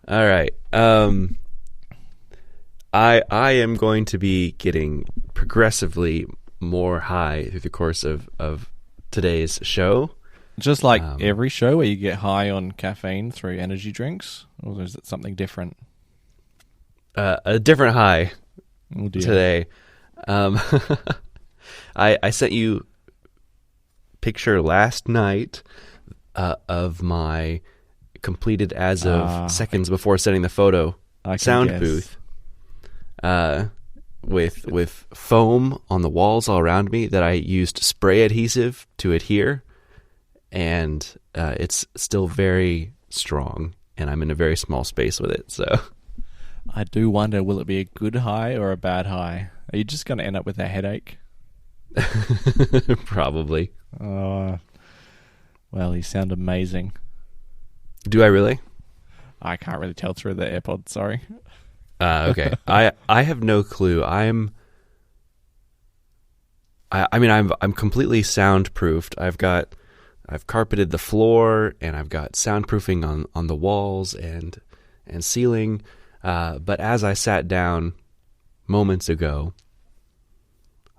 All right. I am going to be getting progressively more high through the course of today's show. Just like every show where you get high on caffeine through energy drinks? Or is it something different? A different high today. I sent you a picture last night of my completed as of seconds before setting the photo sound booth with foam on the walls all around me that I used spray adhesive to adhere, and it's still very strong, and I'm in a very small space with it. So I do wonder, will it be a good high or a bad high? Are you just going to end up with a headache? Probably. Well, you sound amazing. Do I really? I can't really tell through the AirPods, sorry. Okay. I have no clue. I'm completely soundproofed. I've carpeted the floor, and I've got soundproofing on the walls and ceiling. But as I sat down moments ago,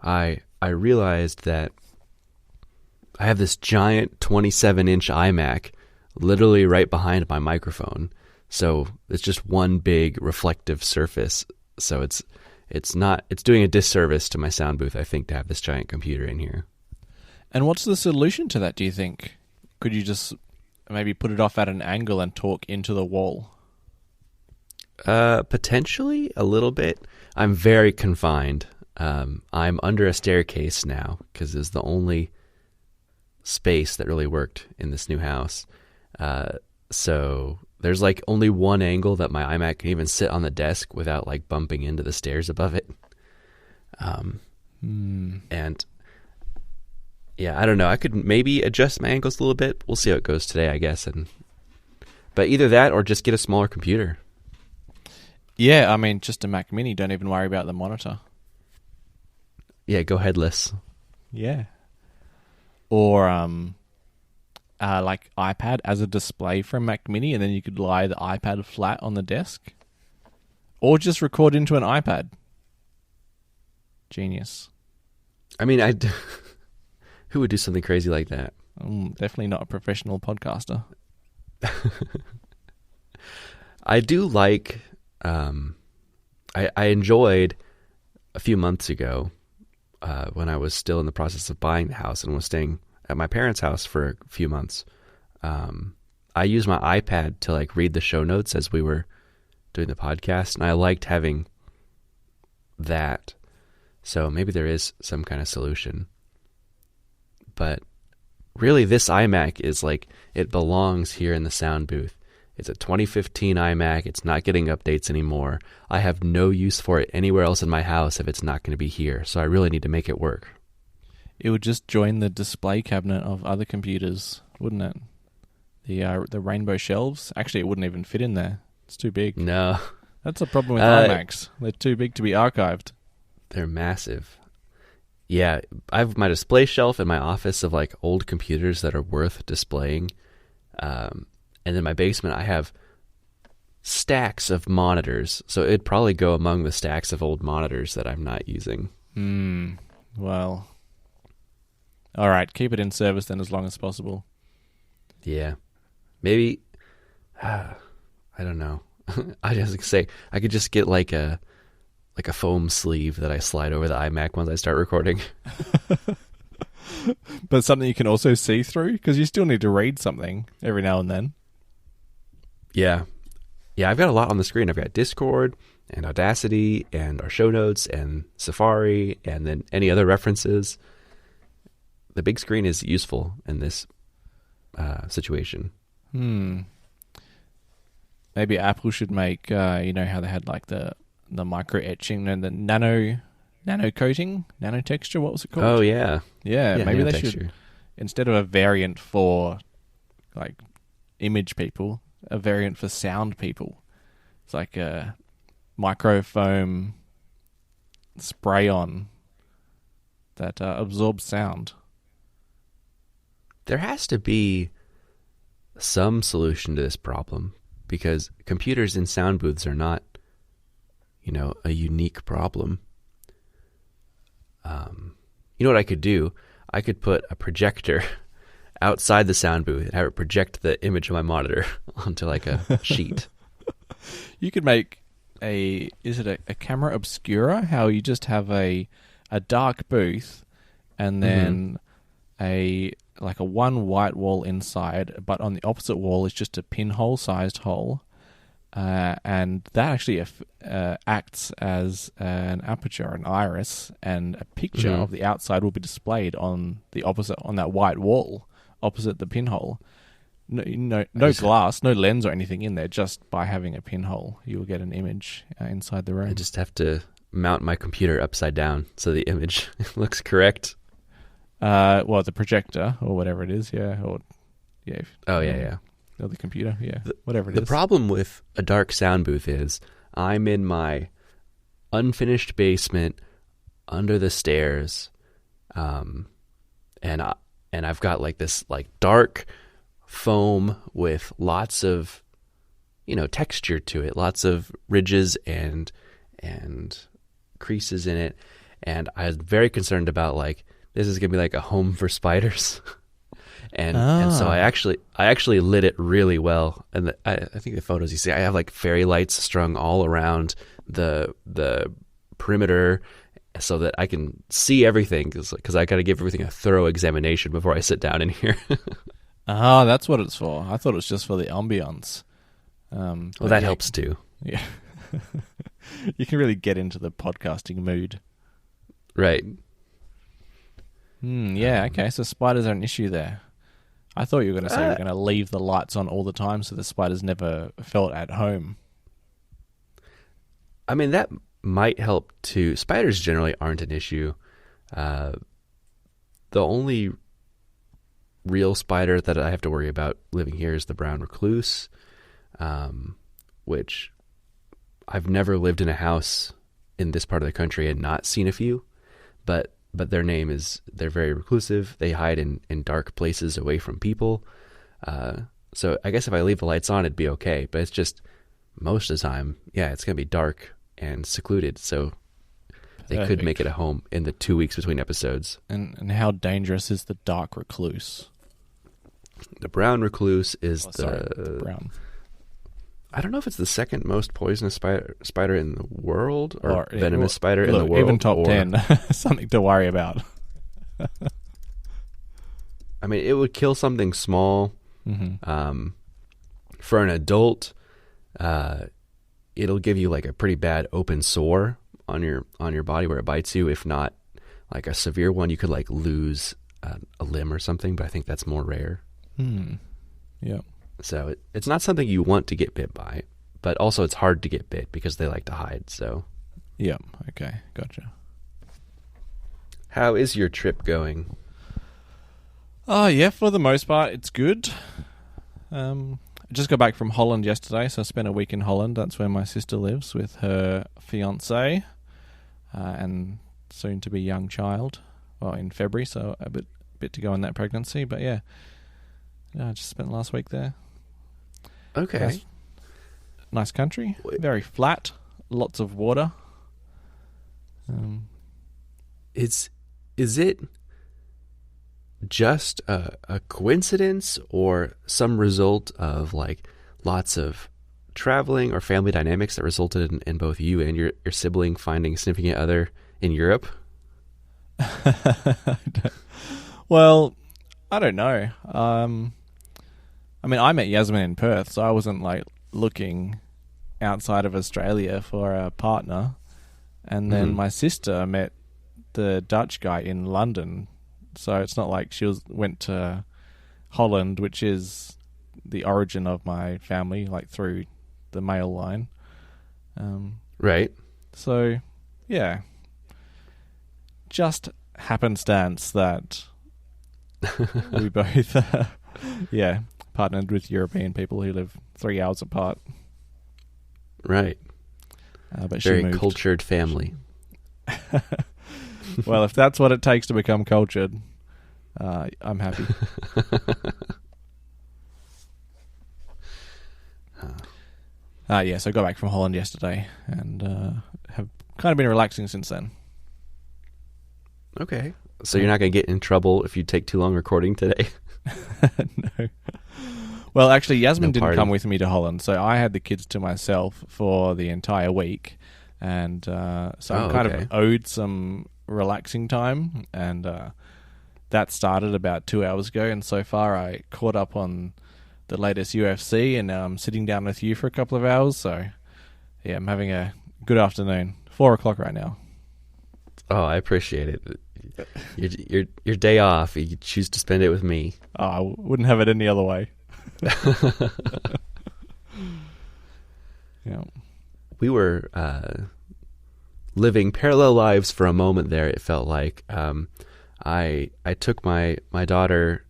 I realized that I have this giant 27-inch iMac literally right behind my microphone. So it's just one big reflective surface. So it's doing a disservice to my sound booth, I think, to have this giant computer in here. And what's the solution to that, do you think? Could you just maybe put it off at an angle and talk into the wall? Potentially a little bit. I'm very confined. I'm under a staircase now because it's the only space that really worked in this new house. So there's like only one angle that my iMac can even sit on the desk without like bumping into the stairs above it. And yeah, I don't know. I could maybe adjust my angles a little bit. We'll see how it goes today, I guess. But either that or just get a smaller computer. Yeah, I mean, just a Mac Mini. Don't even worry about the monitor. Yeah, go headless. Yeah. Or like iPad as a display for a Mac Mini, and then you could lie the iPad flat on the desk. Or just record into an iPad. Genius. I mean, who would do something crazy like that? Definitely not a professional podcaster. I do like... I enjoyed a few months ago when I was still in the process of buying the house and was staying at my parents' house for a few months. I used my iPad to like read the show notes as we were doing the podcast, and I liked having that. So maybe there is some kind of solution. But really, this iMac is like, it belongs here in the sound booth. It's a 2015 iMac. It's not getting updates anymore. I have no use for it anywhere else in my house if it's not going to be here. So I really need to make it work. It would just join the display cabinet of other computers, wouldn't it? The rainbow shelves. Actually, it wouldn't even fit in there. It's too big. No. That's a problem with iMacs. They're too big to be archived. They're massive. Yeah, I have my display shelf in my office of like old computers that are worth displaying. And in my basement, I have stacks of monitors. So it'd probably go among the stacks of old monitors that I'm not using. Well, all right. Keep it in service then as long as possible. Yeah. Maybe, I don't know. I just say I could just get like a foam sleeve that I slide over the iMac once I start recording. But something you can also see through, because you still need to read something every now and then. Yeah. Yeah, I've got a lot on the screen. I've got Discord and Audacity and our show notes and Safari and then any other references. The big screen is useful in this situation. Maybe Apple should make, you know how they had like the micro etching and the nano coating, nano texture, what was it called? Oh, yeah. Yeah, maybe they should, instead of a variant for like image people, a variant for sound people. It's like a microfoam spray-on that absorbs sound. There has to be some solution to this problem, because computers in sound booths are not, a unique problem. You know what I could do? I could put a projector outside the sound booth and have it project the image of my monitor onto like a sheet. You could make a camera obscura? How you just have a dark booth and then a one white wall inside, but on the opposite wall is just a pinhole sized hole. And that actually acts as an aperture, an iris, and a picture of the outside will be displayed on that white wall opposite the pinhole. No glass, no lens or anything in there. Just by having a pinhole, you will get an image inside the room. I just have to mount my computer upside down so the image looks correct. Well, the projector or whatever it is, yeah. Or yeah. Or the computer, yeah. Whatever it is. The problem with a dark sound booth is I'm in my unfinished basement under the stairs, and I've got like this like dark foam with lots of texture to it, lots of ridges and creases in it, and I was very concerned about like this is gonna be like a home for spiders. And so I actually lit it really well, and I think the photos you see, I have like fairy lights strung all around the perimeter, so that I can see everything. Because I got to give everything a thorough examination before I sit down in here. Oh, that's what it's for. I thought it was just for the ambience. Well, that helps too. Yeah, you can really get into the podcasting mood, right? Yeah. Okay. So spiders are an issue there. I thought you were going to say you were going to leave the lights on all the time so the spiders never felt at home. I mean, that might help too. Spiders generally aren't an issue. The only real spider that I have to worry about living here is the brown recluse, which I've never lived in a house in this part of the country and not seen a few, but they're very reclusive. They hide in dark places away from people. So I guess if I leave the lights on, it'd be okay. But it's just most of the time, it's going to be dark and secluded. So they could make it a home in the 2 weeks between episodes. And how dangerous is the dark recluse? The brown recluse is brown. I don't know if it's the second most poisonous spider in the world or venomous spider in the world. Even top 10, something to worry about. I mean, it would kill something small. For an adult, it'll give you like a pretty bad open sore on your body where it bites you. If not like a severe one, you could like lose a limb or something, but I think that's more rare. Yeah. So it's not something you want to get bit by, but also it's hard to get bit because they like to hide. So, yeah. Okay, gotcha. How is your trip going? Yeah, for the most part, it's good. I just got back from Holland yesterday, so I spent a week in Holland. That's where my sister lives with her fiancé and soon-to-be young child. Well, in February, so a bit to go in that pregnancy. But yeah, I just spent last week there. Okay. Nice country. Very flat. Lots of water. Is it just a coincidence or some result of like lots of traveling or family dynamics that resulted in both you and your sibling finding a significant other in Europe? Well, I don't know. I mean, I met Yasmin in Perth, so I wasn't like looking outside of Australia for a partner. And then my sister met the Dutch guy in London, so it's not like she went to Holland, which is the origin of my family, like through the male line. Right. So, yeah, just happenstance that we both, partnered with European people who live 3 hours apart. Right. But very she moved. Cultured family. Well, if that's what it takes to become cultured, I'm happy. Yeah, so I got back from Holland yesterday and have kind of been relaxing since then. Okay. So you're not going to get in trouble if you take too long recording today? No. Well, actually, Yasmin No didn't party. come with me to Holland, so I had the kids to myself for the entire week. And so I'm kind of owed some relaxing time. And that started about 2 hours ago. And so far, I caught up on the latest UFC, and now I'm sitting down with you for a couple of hours. So, yeah, I'm having a good afternoon. 4 o'clock right now. Oh, I appreciate it. Your day off, you choose to spend it with me. Oh, I wouldn't have it any other way. Yeah. We were living parallel lives for a moment there. It felt like I took my daughter.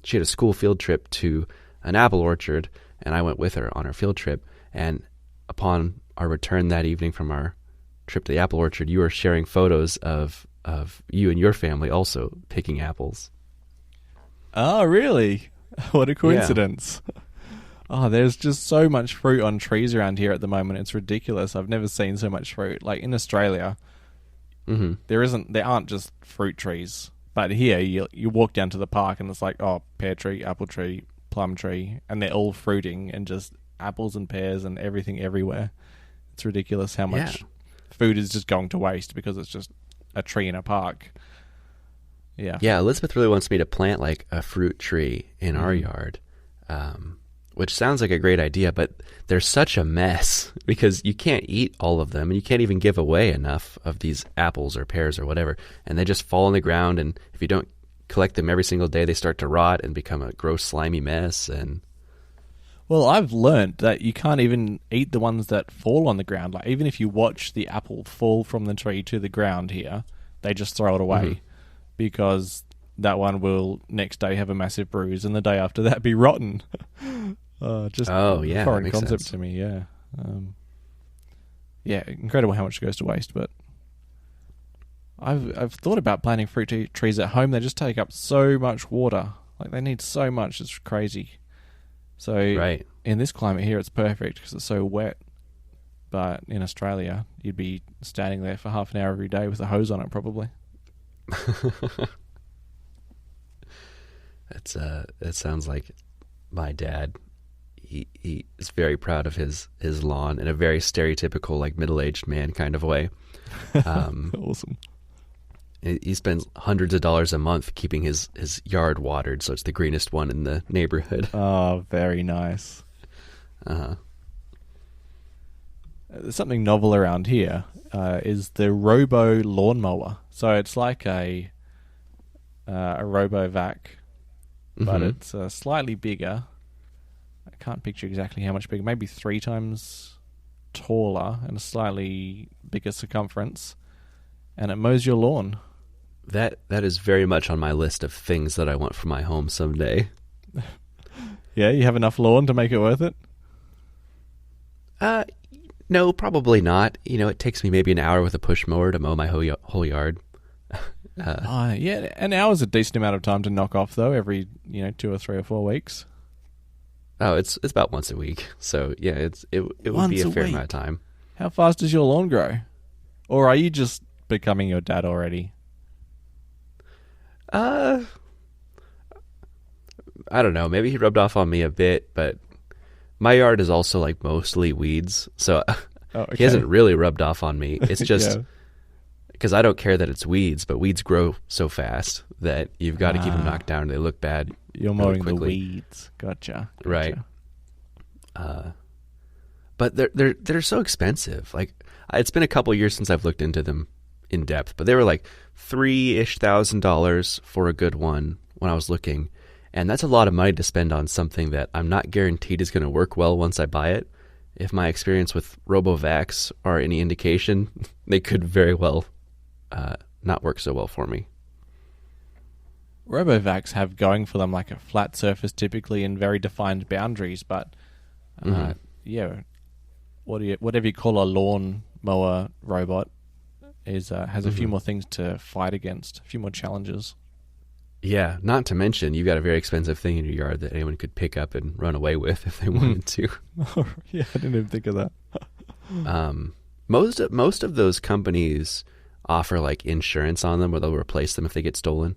She had a school field trip to an apple orchard, and I went with her on her field trip. And upon our return that evening from our trip to the apple orchard, you were sharing photos of you and your family also picking apples. Oh, really? What a coincidence. Yeah. Oh, there's just so much fruit on trees around here at the moment. It's ridiculous. I've never seen so much fruit. Like in Australia, there aren't just fruit trees. But here, you walk down to the park and it's like, oh, pear tree, apple tree, plum tree, and they're all fruiting and just apples and pears and everything everywhere. It's ridiculous how much food is just going to waste because it's just a tree in a park. Yeah. Yeah, Elizabeth really wants me to plant like a fruit tree in our yard, which sounds like a great idea, but they're such a mess because you can't eat all of them and you can't even give away enough of these apples or pears or whatever. And they just fall on the ground, and if you don't collect them every single day, they start to rot and become a gross, slimy mess. And well, I've learned that you can't even eat the ones that fall on the ground. Like even if you watch the apple fall from the tree to the ground here, they just throw it away because that one will next day have a massive bruise and the day after that be rotten. Foreign concept to me, yeah. Incredible how much goes to waste, but I've thought about planting fruit trees at home. They just take up so much water. Like they need so much, it's crazy. So in this climate here, it's perfect because it's so wet. But in Australia, you'd be standing there for half an hour every day with a hose on it, probably. It sounds like my dad. He is very proud of his lawn in a very stereotypical like middle-aged man kind of way. Awesome. He spends hundreds of dollars a month keeping his yard watered, so it's the greenest one in the neighborhood. Oh, very nice. There's something novel around here. Is the robo lawnmower. So it's like a RoboVac, but it's slightly bigger. I can't picture exactly how much bigger. Maybe 3 times taller and a slightly bigger circumference, and it mows your lawn. That is very much on my list of things that I want for my home someday. Yeah, you have enough lawn to make it worth it? No, probably not. It takes me maybe an hour with a push mower to mow my whole yard. Yeah, an hour's a decent amount of time to knock off, though, every 2 or 3 or 4 weeks. Oh, it's about once a week. So, yeah, it would be a fair amount of time. How fast does your lawn grow? Or are you just becoming your dad already? I don't know. Maybe he rubbed off on me a bit, but my yard is also like mostly weeds. So he hasn't really rubbed off on me. It's just because I don't care that it's weeds, but weeds grow so fast that you've got to keep them knocked down. They look bad. You're mowing the weeds. Gotcha. Right. But they're so expensive. Like it's been a couple years since I've looked into them in depth, but they were like $3,000 for a good one when I was looking. And that's a lot of money to spend on something that I'm not guaranteed is going to work well once I buy it. If my experience with RoboVacs are any indication, they could very well not work so well for me. RoboVacs have going for them like a flat surface typically and very defined boundaries, but whatever you call a lawn mower robot has a few more things to fight against, a few more challenges. Yeah, not to mention you've got a very expensive thing in your yard that anyone could pick up and run away with if they wanted to. Yeah, I didn't even think of that. Most of those companies offer like insurance on them, where they'll replace them if they get stolen.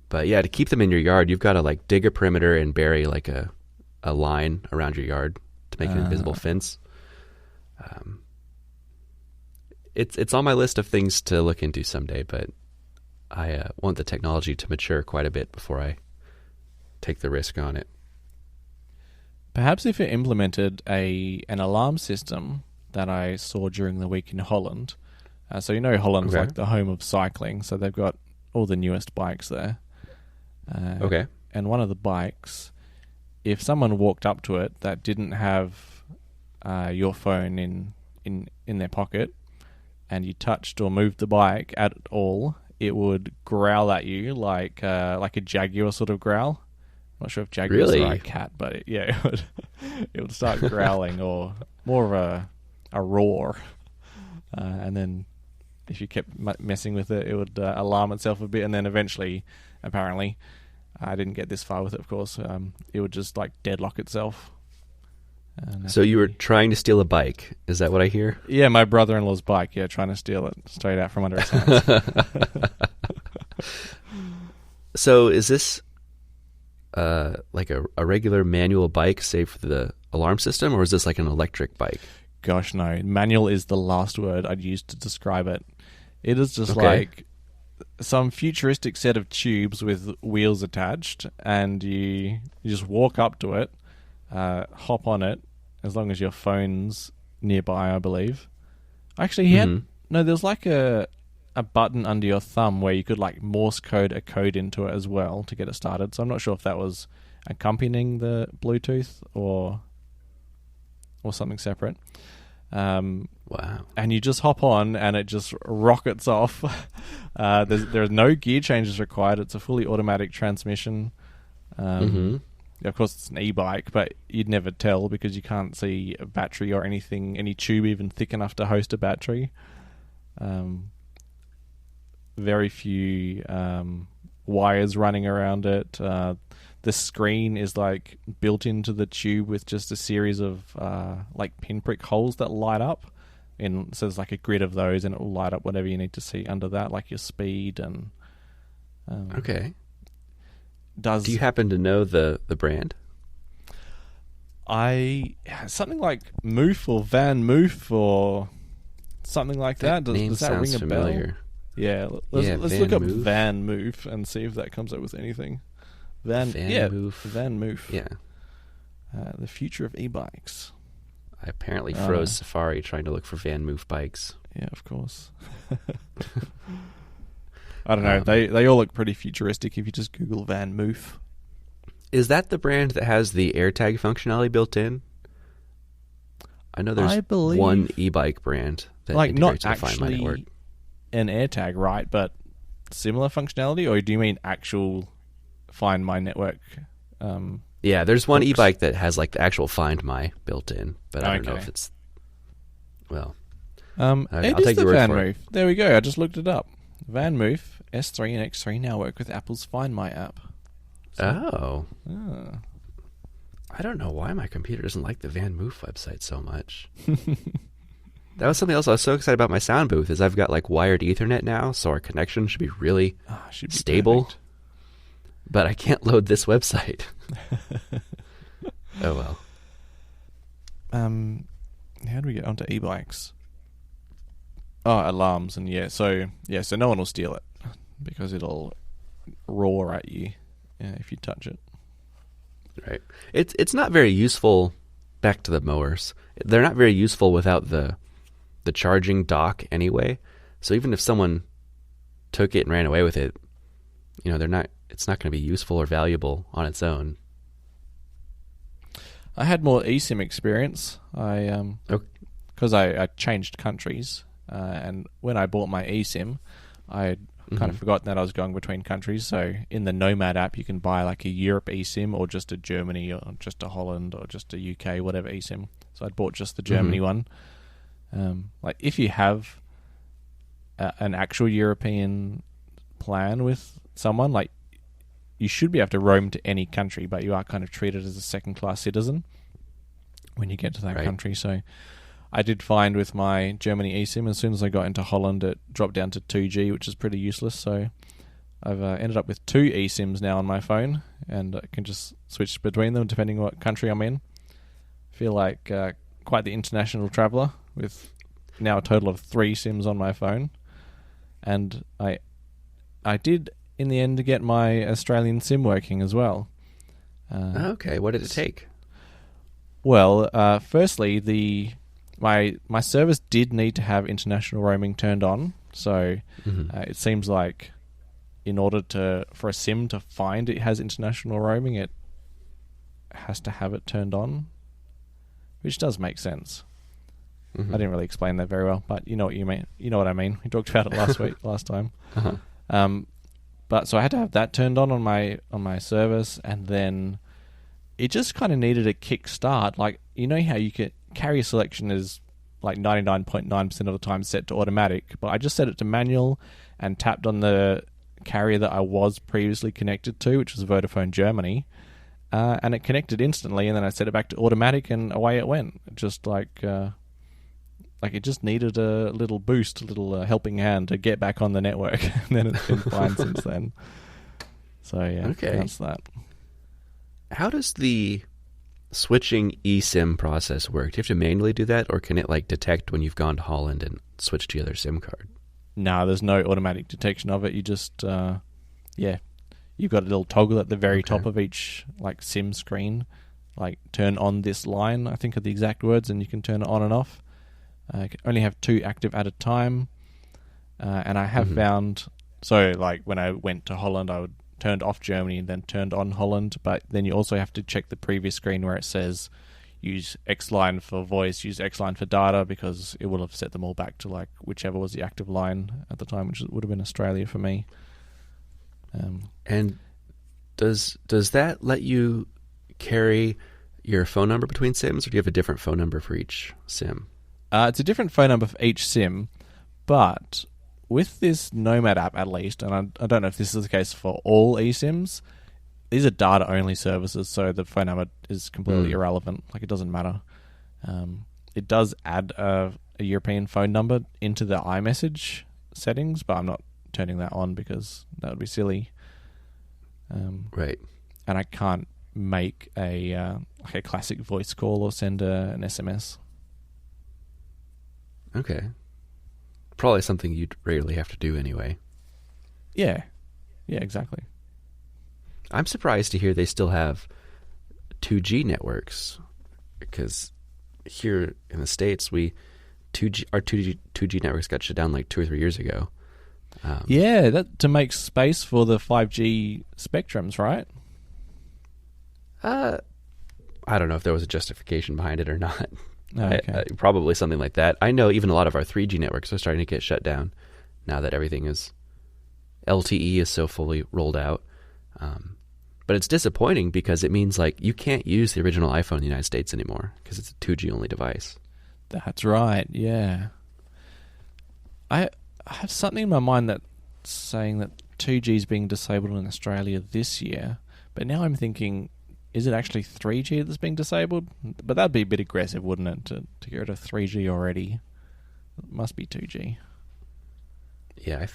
But yeah, to keep them in your yard, you've got to like dig a perimeter and bury like a line around your yard to make an invisible fence. It's on my list of things to look into someday, but I want the technology to mature quite a bit before I take the risk on it. Perhaps if it implemented an alarm system that I saw during the week in Holland. So you know Holland's Okay. like the home of cycling, so they've got all the newest bikes there. Okay. And one of the bikes, if someone walked up to it that didn't have your phone in their pocket, and you touched or moved the bike at all, it would growl at you like a jaguar sort of growl. I'm not sure if jaguar is the Really? right cat, but it would start growling, or more of a roar. And then if you kept messing with it, it would alarm itself a bit, and then eventually, apparently, I didn't get this far with it, of course, it would just like deadlock itself. And So you were trying to steal a bike. Is that what I hear? Yeah, my brother-in-law's bike, trying to steal it straight out from under his hands. So is this like a regular manual bike, save for the alarm system, or is this like an electric bike? Gosh, no. Manual is the last word I'd use to describe it. It is just Okay. like some futuristic set of tubes with wheels attached, and you just walk up to it, hop on it, as long as your phone's nearby, I believe. Actually, there's like a button under your thumb where you could like Morse code a code into it as well to get it started. So I'm not sure if that was accompanying the Bluetooth or something separate. Wow. And you just hop on and it just rockets off. There's no gear changes required. It's a fully automatic transmission. Of course, it's an e-bike, but you'd never tell because you can't see a battery or anything, any tube even thick enough to host a battery. Very few wires running around it. The screen is like built into the tube with just a series of like pinprick holes that light up. And so there's like a grid of those, and it will light up whatever you need to see under that, like your speed and. Okay. Do you happen to know the brand? Something like Moof or Van Moof or something like that. Does that ring a familiar. bell? Yeah, let's Van look up Moof. Van Moof and see if that comes up with anything. Van Moof. Van Moof. Yeah. The future of e-bikes. I apparently froze Safari trying to look for Van Moof bikes. Yeah, of course. I don't know. They all look pretty futuristic if you just Google Van Moof. Is that the brand that has the AirTag functionality built in? I know there's one e-bike brand that like not integrates with Find My Network. actually an AirTag, right? But similar functionality, or do you mean actual Find My Network? Yeah, there's one Hooks. e-bike that has like the actual Find My built in, but I don't know Okay. if it's well. It I'll is take the your word Van for Moof. There we go. I just looked it up. Van Moof S3 and X3 now work with Apple's Find My app. Oh, Ah. I don't know why my computer doesn't like the Van Moof website so much. That was something else I was so excited about my sound booth is I've got like wired Ethernet now, so our connection should be really Should be stable. perfect. But I can't load this website. Oh well. How do we get onto e-bikes? Oh, alarms, and so no one will steal it because it'll roar at you if you touch it. Right. It's not very useful. Back to the mowers. They're not very useful without the charging dock anyway. So even if someone took it and ran away with it, it's not going to be useful or valuable on its own. I had more eSIM experience. Because I changed countries, and when I bought my eSIM, I kind of forgotten that I was going between countries. So in the Nomad app, you can buy like a Europe eSIM or just a Germany or just a Holland or just a UK, whatever eSIM. So I'd bought just the Germany one. Like if you have an actual European plan with someone, like you should be able to roam to any country, but you are kind of treated as a second-class citizen when you get to that country. So I did find with my Germany eSIM, as soon as I got into Holland, it dropped down to 2G, which is pretty useless. So I've ended up with 2 eSIMs now on my phone, and I can just switch between them depending on what country I'm in. Feel like quite the international traveller with now a total of 3 SIMs on my phone. And I did, in the end, get my Australian SIM working as well. Okay, what did it take? Well, firstly, my service did need to have international roaming turned on. So it seems like in order for a SIM to find it has international roaming, it has to have it turned on, which does make sense. I didn't really explain that very well, but you know what you mean. You know what I mean. We talked about it last time. But so I had to have that turned on my service, and then it just kind of needed a kick start. Like, you know how you can carrier selection is like 99.9% of the time set to automatic, but I just set it to manual and tapped on the carrier that I was previously connected to, which was Vodafone Germany, and it connected instantly, and then I set it back to automatic, and away it went. Just like it just needed a little boost, a little helping hand to get back on the network, and then it's been fine since then. So yeah, that's that. How does the switching eSIM process work? Do you have to manually do that, or can it like detect when you've gone to Holland and switched to your other SIM card? No, there's no automatic detection of it. You just, you've got a little toggle at the very top of each like SIM screen, like turn on this line, I think are the exact words, and you can turn it on and off. You can only have 2 active at a time, and I have found, so like when I went to Holland, I would turned off Germany and then turned on Holland, but then you also have to check the previous screen where it says use X line for voice, use X line for data, because it will have set them all back to like whichever was the active line at the time, which would have been Australia for me. And does that let you carry your phone number between SIMs, or do you have a different phone number for each SIM? It's a different phone number for each SIM, but with this Nomad app at least, and I don't know if this is the case for all eSIMs, these are data-only services, so the phone number is completely irrelevant. Like, it doesn't matter. It does add a European phone number into the iMessage settings, but I'm not turning that on because that would be silly. Right. And I can't make a classic voice call or send an SMS. Okay. Probably something you'd rarely have to do anyway. Yeah, exactly. I'm surprised to hear they still have 2G networks, because here in the States, our 2G networks got shut down like 2 or 3 years ago. That to make space for the 5G spectrums, right? I don't know if there was a justification behind it or not. Okay. Probably something like that. I know even a lot of our 3G networks are starting to get shut down now that everything is LTE is so fully rolled out. But it's disappointing because it means like you can't use the original iPhone in the United States anymore because it's a 2G only device. That's right. Yeah. I have something in my mind that's saying that 2G is being disabled in Australia this year, but now I'm thinking, is it actually 3G that's being disabled? But that'd be a bit aggressive, wouldn't it, to get rid of 3G already? It must be 2G. Yeah,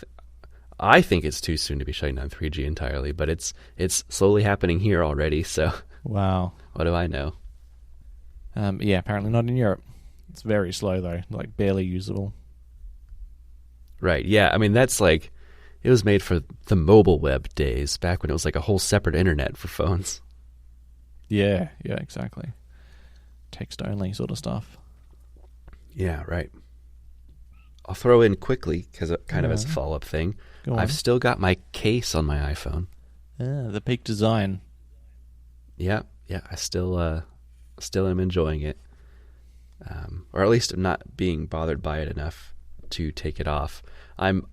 I think it's too soon to be shutting down 3G entirely, but it's slowly happening here already, so wow. What do I know? Yeah, apparently not in Europe. It's very slow, though, like barely usable. Right, yeah, I mean, that's like, it was made for the mobile web days, back when it was like a whole separate internet for phones. Yeah, exactly. Text only sort of stuff. Yeah, right. I'll throw in quickly, because kind of as a follow-up thing, I've still got my case on my iPhone. The Peak design. Yeah, I still am enjoying it. Or at least I'm not being bothered by it enough to take it off. I'm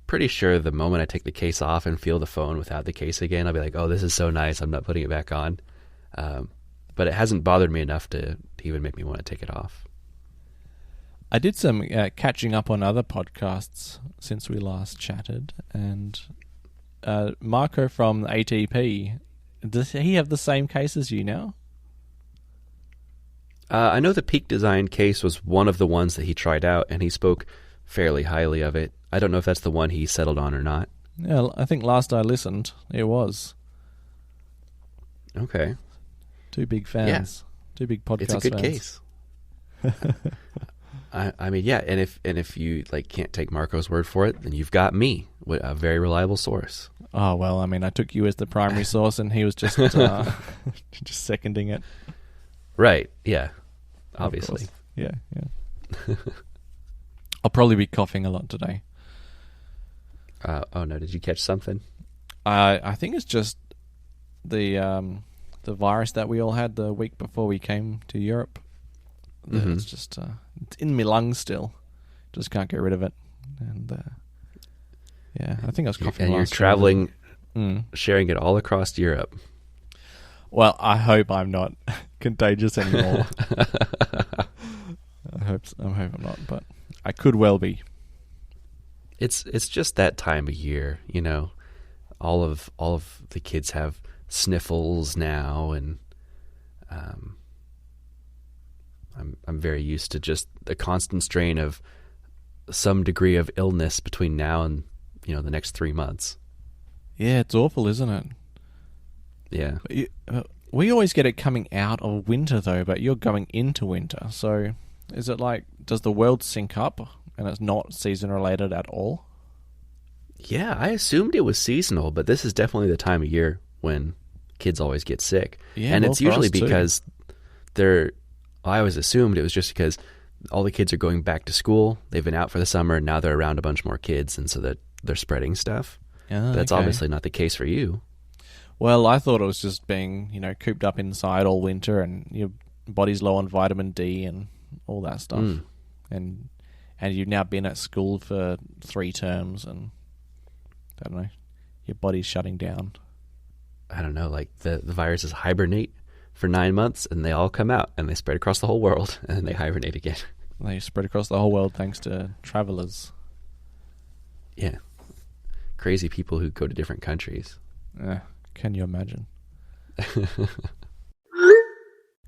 pretty sure the moment I take the case off and feel the phone without the case again, I'll be like, oh, this is so nice, I'm not putting it back on. But it hasn't bothered me enough to even make me want to take it off. I did some catching up on other podcasts since we last chatted, and Marco from the ATP, does he have the same case as you now? I know the Peak Design case was one of the ones that he tried out, and he spoke fairly highly of it. I don't know if that's the one he settled on or not. Yeah, I think last I listened, it was. Okay. Two big fans. Yeah. Two big podcast fans. It's a good case. I mean, yeah, and if you like can't take Marco's word for it, then you've got me, a very reliable source. Oh well, I mean, I took you as the primary source, and he was just just seconding it. Right? Yeah. Obviously. Yeah. I'll probably be coughing a lot today. Oh no! Did you catch something? I think it's just the virus that we all had the week before we came to Europe. Mm-hmm. It's just it's in my lungs still. Just can't get rid of it. And yeah, I think I was coughing. And you're traveling, sharing it all across Europe. Well, I hope I'm not contagious anymore. I hope I'm not, but I could well be. It's just that time of year, you know. All of the kids have sniffles now, and I'm very used to just the constant strain of some degree of illness between now and the next 3 months. Yeah, it's awful, isn't it? Yeah. We always get it coming out of winter, though, but you're going into winter. So is it like, does the world sync up and it's not season-related at all? Yeah, I assumed it was seasonal, but this is definitely the time of year when kids always get sick. Yeah, and well, it's usually for us because I always assumed it was just because all the kids are going back to school. They've been out for the summer, and now they're around a bunch more kids, and so that they're spreading stuff. Oh, That's okay. obviously not the case for you. Well, I thought it was just being, cooped up inside all winter and your body's low on vitamin D and all that stuff. And you've now been at school for 3 terms and, I don't know, your body's shutting down. I don't know, like the viruses hibernate for 9 months and they all come out and they spread across the whole world and then they hibernate again. They spread across the whole world thanks to travelers. Yeah. Crazy people who go to different countries. Can you imagine?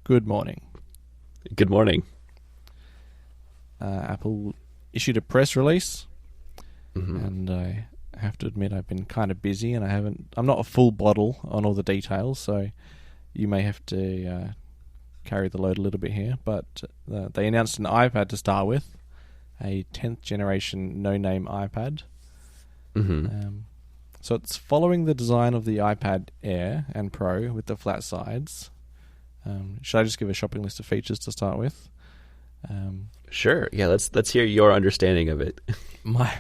Good morning. Good morning. Apple issued a press release, mm-hmm. and I have to admit I've been kind of busy, and I'm not a full bottle on all the details, so you may have to carry the load a little bit here. But they announced an iPad to start with, a 10th generation no-name iPad. Mm-hmm. So it's following the design of the iPad Air and Pro with the flat sides. Should I just give a shopping list of features to start with? Sure. Yeah, let's hear your understanding of it. My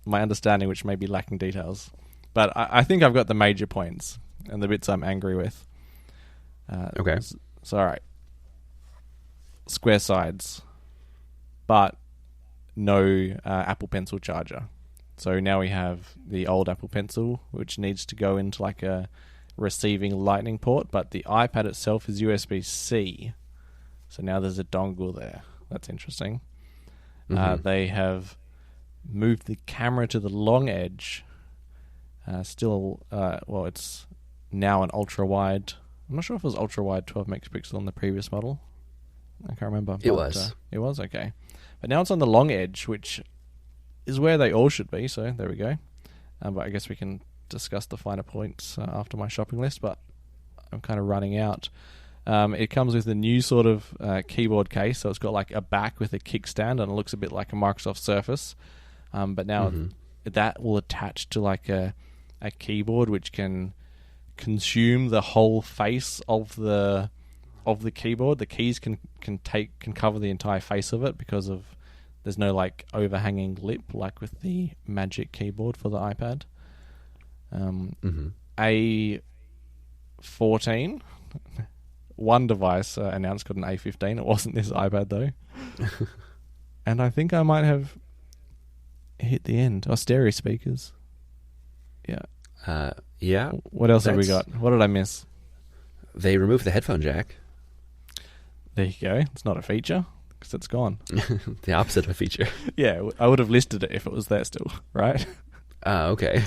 understanding, which may be lacking details, but I think I've got the major points and the bits I'm angry with. Okay. So all right, square sides, but no Apple Pencil charger. So now we have the old Apple Pencil, which needs to go into like a receiving Lightning port, but the iPad itself is USB-C. So now there's a dongle there. That's interesting. Mm-hmm. They have moved the camera to the long edge. It's now an ultra-wide. I'm not sure if it was ultra-wide 12 megapixel on the previous model. I can't remember. It was. It was, okay. But now it's on the long edge, which is where they all should be, so there we go. But I guess we can discuss the finer points after my shopping list, but I'm kind of running out. It comes with a new sort of keyboard case, so it's got like a back with a kickstand, and it looks a bit like a Microsoft Surface. But now that will attach to like a keyboard, which can consume the whole face of the keyboard. The keys can cover the entire face of it because there's no like overhanging lip like with the Magic Keyboard for the iPad. A14, one device announced got an A15. It wasn't this iPad though. And I think I might have hit the end. Stereo speakers. Yeah. Yeah. What else have we got? What did I miss? They removed the headphone jack. There you go. It's not a feature because it's gone. The opposite of a feature. Yeah, I would have listed it if it was there still, right? Okay.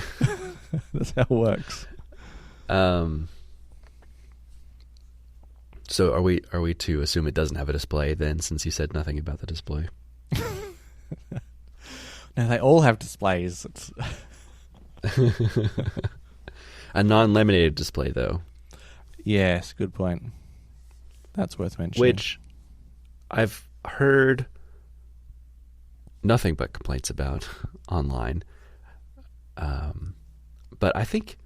That's how it works. So are we to assume it doesn't have a display then, since you said nothing about the display? No, they all have displays. It's A non-laminated display, though. yes, good point. That's worth mentioning. Which I've heard nothing but complaints about online. But I think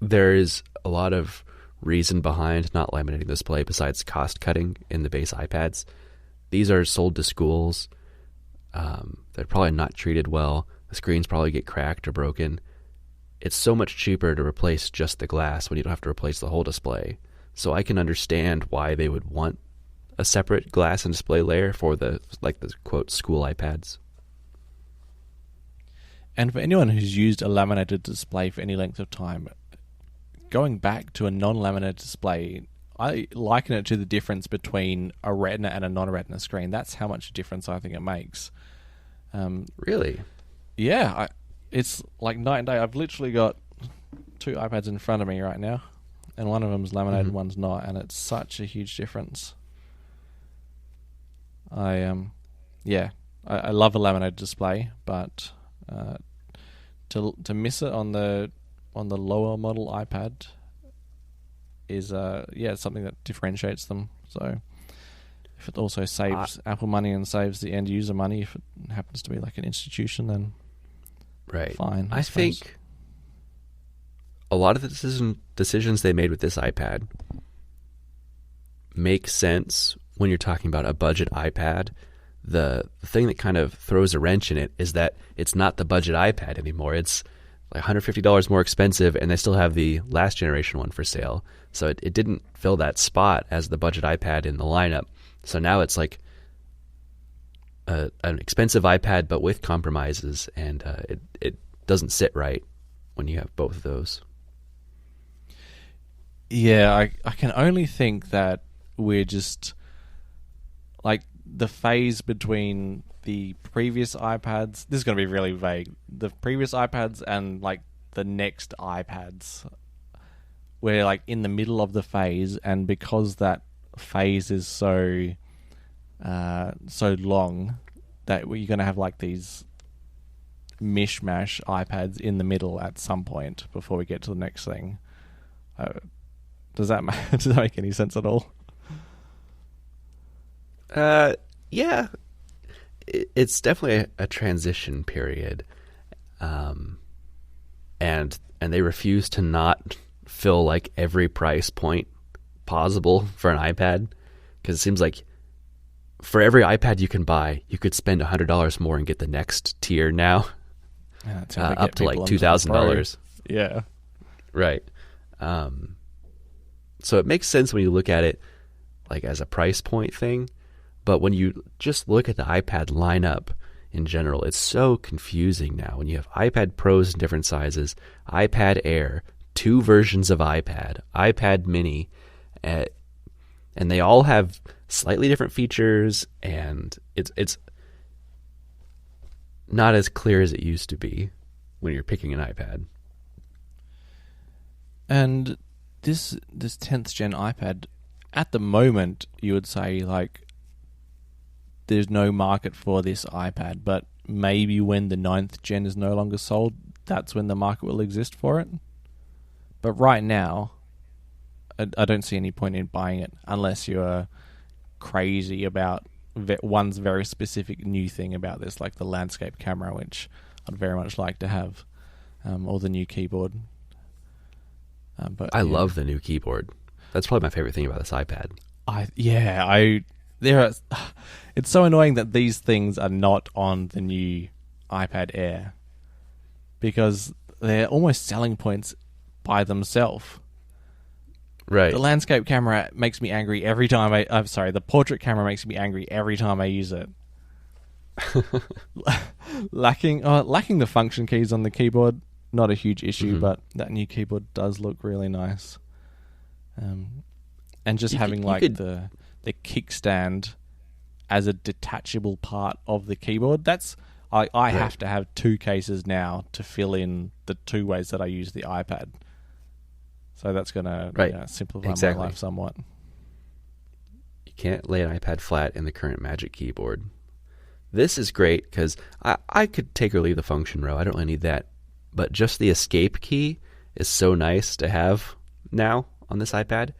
there is a lot of reason behind not laminating the display besides cost cutting in the base iPads. These are sold to schools. They're probably not treated well. The screens probably get cracked or broken. It's so much cheaper to replace just the glass when you don't have to replace the whole display. So I can understand why they would want a separate glass and display layer for the quote school iPads. And for anyone who's used a laminated display for any length of time, going back to a non-laminated display, I liken it to the difference between a Retina and a non-Retina screen. That's how much difference I think it makes. Really? Yeah, it's like night and day. I've literally got 2 iPads in front of me right now, and one of them's laminated, one's not, and it's such a huge difference. I love a laminated display, but to miss it on the lower model iPad is it's something that differentiates them. So if it also saves Apple money and saves the end user money, if it happens to be like an institution, then right, fine. I think a lot of the decisions they made with this iPad make sense when you're talking about a budget iPad. The thing that kind of throws a wrench in it is that it's not the budget iPad anymore. It's like $150 more expensive, and they still have the last generation one for sale. So it didn't fill that spot as the budget iPad in the lineup. So now it's like an expensive iPad, but with compromises, and it doesn't sit right when you have both of those. Yeah, I can only think that we're just like the phase between the previous iPads. This is going to be really vague. The previous iPads and like the next iPads, we're like in the middle of the phase, and because that phase is so long, that you're going to have like these mishmash iPads in the middle at some point before we get to the next thing. Does that make any sense at all? Yeah, it's definitely a transition period, and they refuse to not fill like every price point possible for an iPad, because it seems like for every iPad you can buy, you could spend $100 more and get the next tier now, up to like $2,000. Yeah, right. So it makes sense when you look at it like as a price point thing. But when you just look at the iPad lineup in general, it's so confusing now. When you have iPad Pros in different sizes, iPad Air, 2 versions of iPad, iPad Mini, and they all have slightly different features, and it's not as clear as it used to be when you're picking an iPad. And this 10th gen iPad, at the moment, you would say like there's no market for this iPad, but maybe when the 9th gen is no longer sold, that's when the market will exist for it. But right now, I don't see any point in buying it unless you're crazy about one's very specific new thing about this, like the landscape camera, which I'd very much like to have, or the new keyboard. But I love the new keyboard. That's probably my favorite thing about this iPad. It's so annoying that these things are not on the new iPad Air, because they're almost selling points by themselves. Right. The landscape camera makes me angry every time the portrait camera makes me angry every time I use it. Lacking the function keys on the keyboard, not a huge issue, but that new keyboard does look really nice. and just You having could- you like could- the kickstand as a detachable part of the keyboard. That's I have to have two cases now to fill in the two ways that I use the iPad. So that's going to simplify my life somewhat. You can't lay an iPad flat in the current Magic Keyboard. This is great because I could take or leave the function row. I don't really need that. But just the escape key is so nice to have now on this iPad.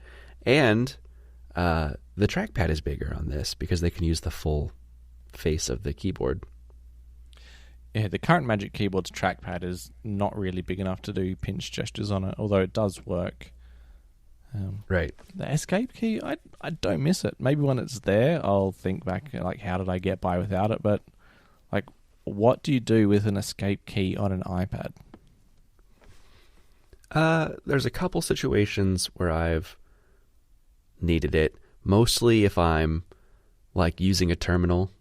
And the trackpad is bigger on this because they can use the full face of the keyboard. Yeah, the current Magic Keyboard's trackpad is not really big enough to do pinch gestures on it, although it does work. Right. The escape key, I don't miss it. Maybe when it's there, I'll think back, like, how did I get by without it? But, like, what do you do with an escape key on an iPad? There's a couple situations where I've needed it. Mostly if I'm, like, using a terminal.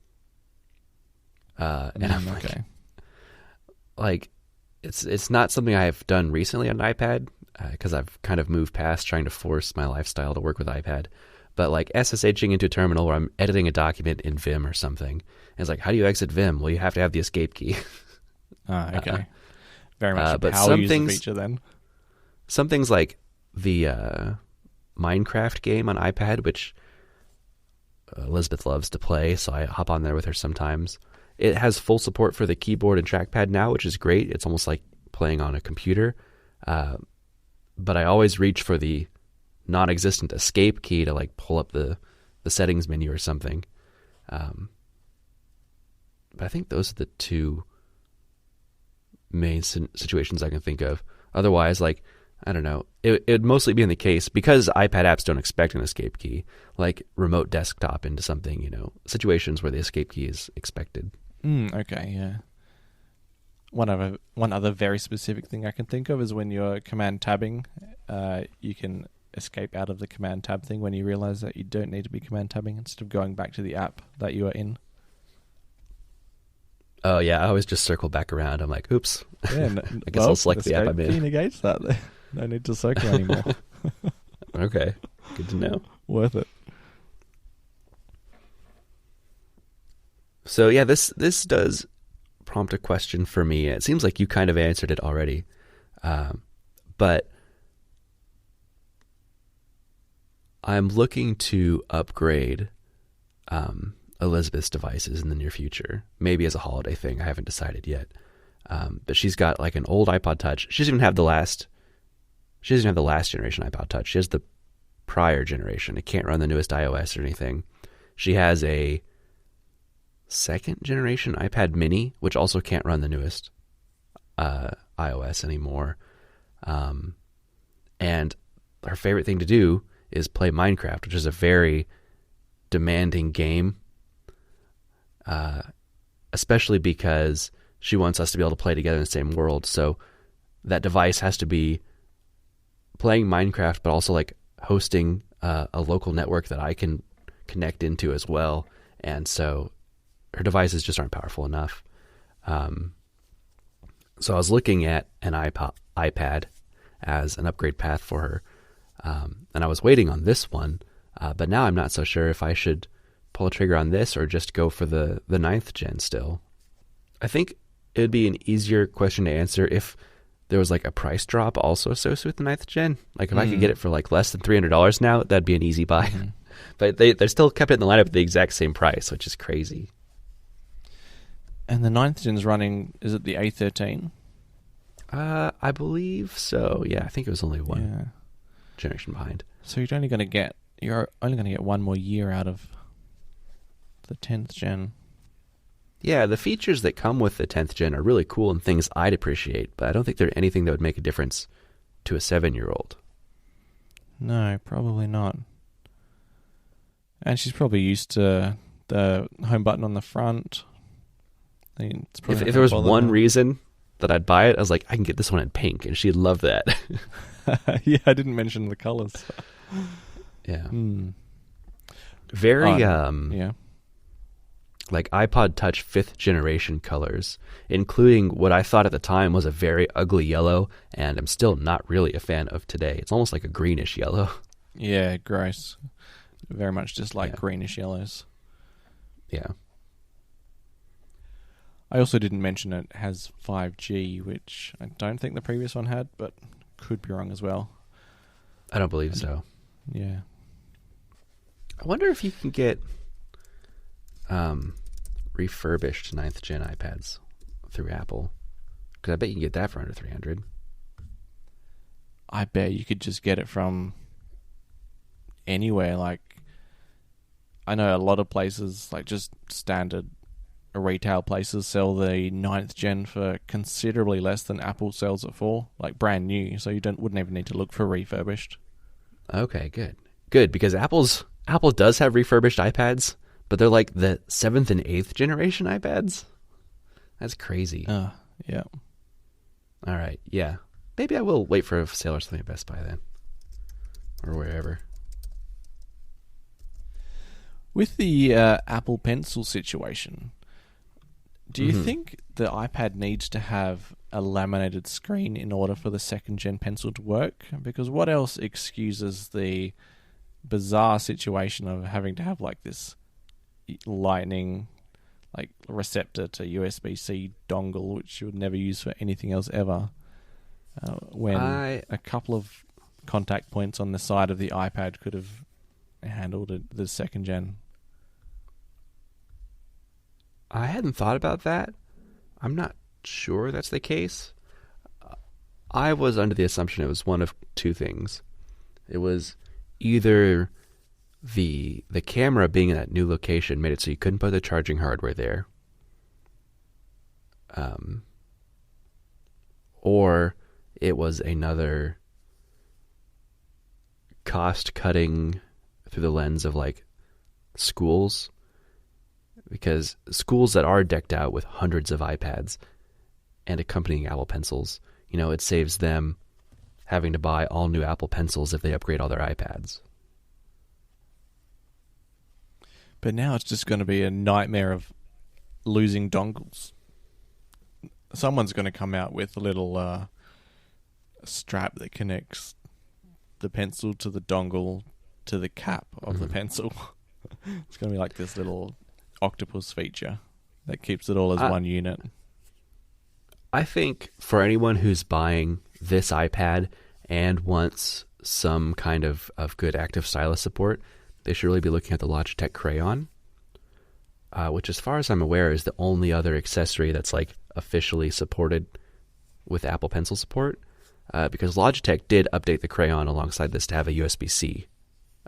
And I'm like, it's not something I've done recently on an iPad, because I've kind of moved past trying to force my lifestyle to work with iPad. But like SSHing into a terminal where I'm editing a document in Vim or something. And it's like, how do you exit Vim? Well, you have to have the escape key. Okay. Very much a but power some user things, feature then. Some things like the Minecraft game on iPad, which Elizabeth loves to play, so I hop on there with her sometimes. It has full support for the keyboard and trackpad now, which is great. It's almost like playing on a computer. But I always reach for the non-existent escape key to like pull up the settings menu or something. But I think those are the two main situations I can think of. Otherwise, like, I don't know, it'd mostly be in the case because iPad apps don't expect an escape key, like remote desktop into something, situations where the escape key is expected. Okay, yeah. One other very specific thing I can think of is when you're command tabbing, you can escape out of the command tab thing when you realize that you don't need to be command tabbing instead of going back to the app that you are in. Oh yeah, I always just circle back around. I'm like, oops. Yeah, I guess I'll select the app I'm in. Escape key negates that. No need to circle anymore. Okay, good to know. Worth it. So yeah, this does prompt a question for me. It seems like you kind of answered it already, but I'm looking to upgrade Elizabeth's devices in the near future. Maybe as a holiday thing. I haven't decided yet. But she's got like an old iPod Touch. She doesn't even have the last generation iPod Touch. She has the prior generation. It can't run the newest iOS or anything. She has a second generation iPad mini, which also can't run the newest iOS anymore. And her favorite thing to do is play Minecraft, which is a very demanding game, especially because she wants us to be able to play together in the same world. So that device has to be playing Minecraft, but also like hosting a local network that I can connect into as well. And so her devices just aren't powerful enough. So I was looking at an iPad as an upgrade path for her. And I was waiting on this one, but now I'm not so sure if I should pull a trigger on this or just go for the 9th gen still. I think it would be an easier question to answer if there was like a price drop also associated with the 9th gen. Like if I could get it for like less than $300 now, that'd be an easy buy. Mm-hmm. But they still kept it in the lineup at the exact same price, which is crazy. And the 9th gen's running, is it the A13? I believe so. Yeah, I think it was only one generation behind. So you're only going to get one more year out of the 10th gen. Yeah, the features that come with the 10th gen are really cool and things I'd appreciate, but I don't think they're anything that would make a difference to a 7-year-old. No, probably not. And she's probably used to the home button on the front. If there was one reason that I'd buy it, I was like, I can get this one in pink, and she'd love that. Yeah, I didn't mention the colors. Yeah. Very, like iPod Touch 5th generation colors, including what I thought at the time was a very ugly yellow, and I'm still not really a fan of today. It's almost like a greenish yellow. Yeah, gross. Very much just like Yeah. greenish yellows. Yeah. I also didn't mention it has 5G, which I don't think the previous one had, but could be wrong as well. I don't believe so. Yeah. I wonder if you can get refurbished 9th gen iPads through Apple. Because I bet you can get that for under 300. I bet you could just get it from anywhere. Like, I know a lot of places, like just standard retail places, sell the 9th gen for considerably less than Apple sells it for, like brand new. So you wouldn't even need to look for refurbished. Okay, good. Good, because Apple does have refurbished iPads, but they're like the 7th and 8th generation iPads. That's crazy. Yeah. All right, yeah. Maybe I will wait for a sale or something at Best Buy then. Or wherever. With the Apple Pencil situation, do you think the iPad needs to have a laminated screen in order for the 2nd gen pencil to work? Because what else excuses the bizarre situation of having to have like this lightning like receptor to USB-C dongle, which you would never use for anything else ever, when a couple of contact points on the side of the iPad could have handled the 2nd gen? I hadn't thought about that. I'm not sure that's the case. I was under the assumption it was one of two things. It was either the camera being in that new location made it so you couldn't put the charging hardware there, or it was another cost cutting through the lens of like schools, because schools that are decked out with hundreds of iPads and accompanying Apple Pencils, you know, it saves them having to buy all new Apple Pencils if they upgrade all their iPads. But now it's just going to be a nightmare of losing dongles. Someone's going to come out with a little strap that connects the pencil to the dongle to the cap of the pencil. It's going to be like this little octopus feature that keeps it all as one unit. I think for anyone who's buying this iPad and wants some kind of good active stylus support, they should really be looking at the Logitech Crayon, which as far as I'm aware is the only other accessory that's like officially supported with Apple Pencil support, because Logitech did update the Crayon alongside this to have a USB-C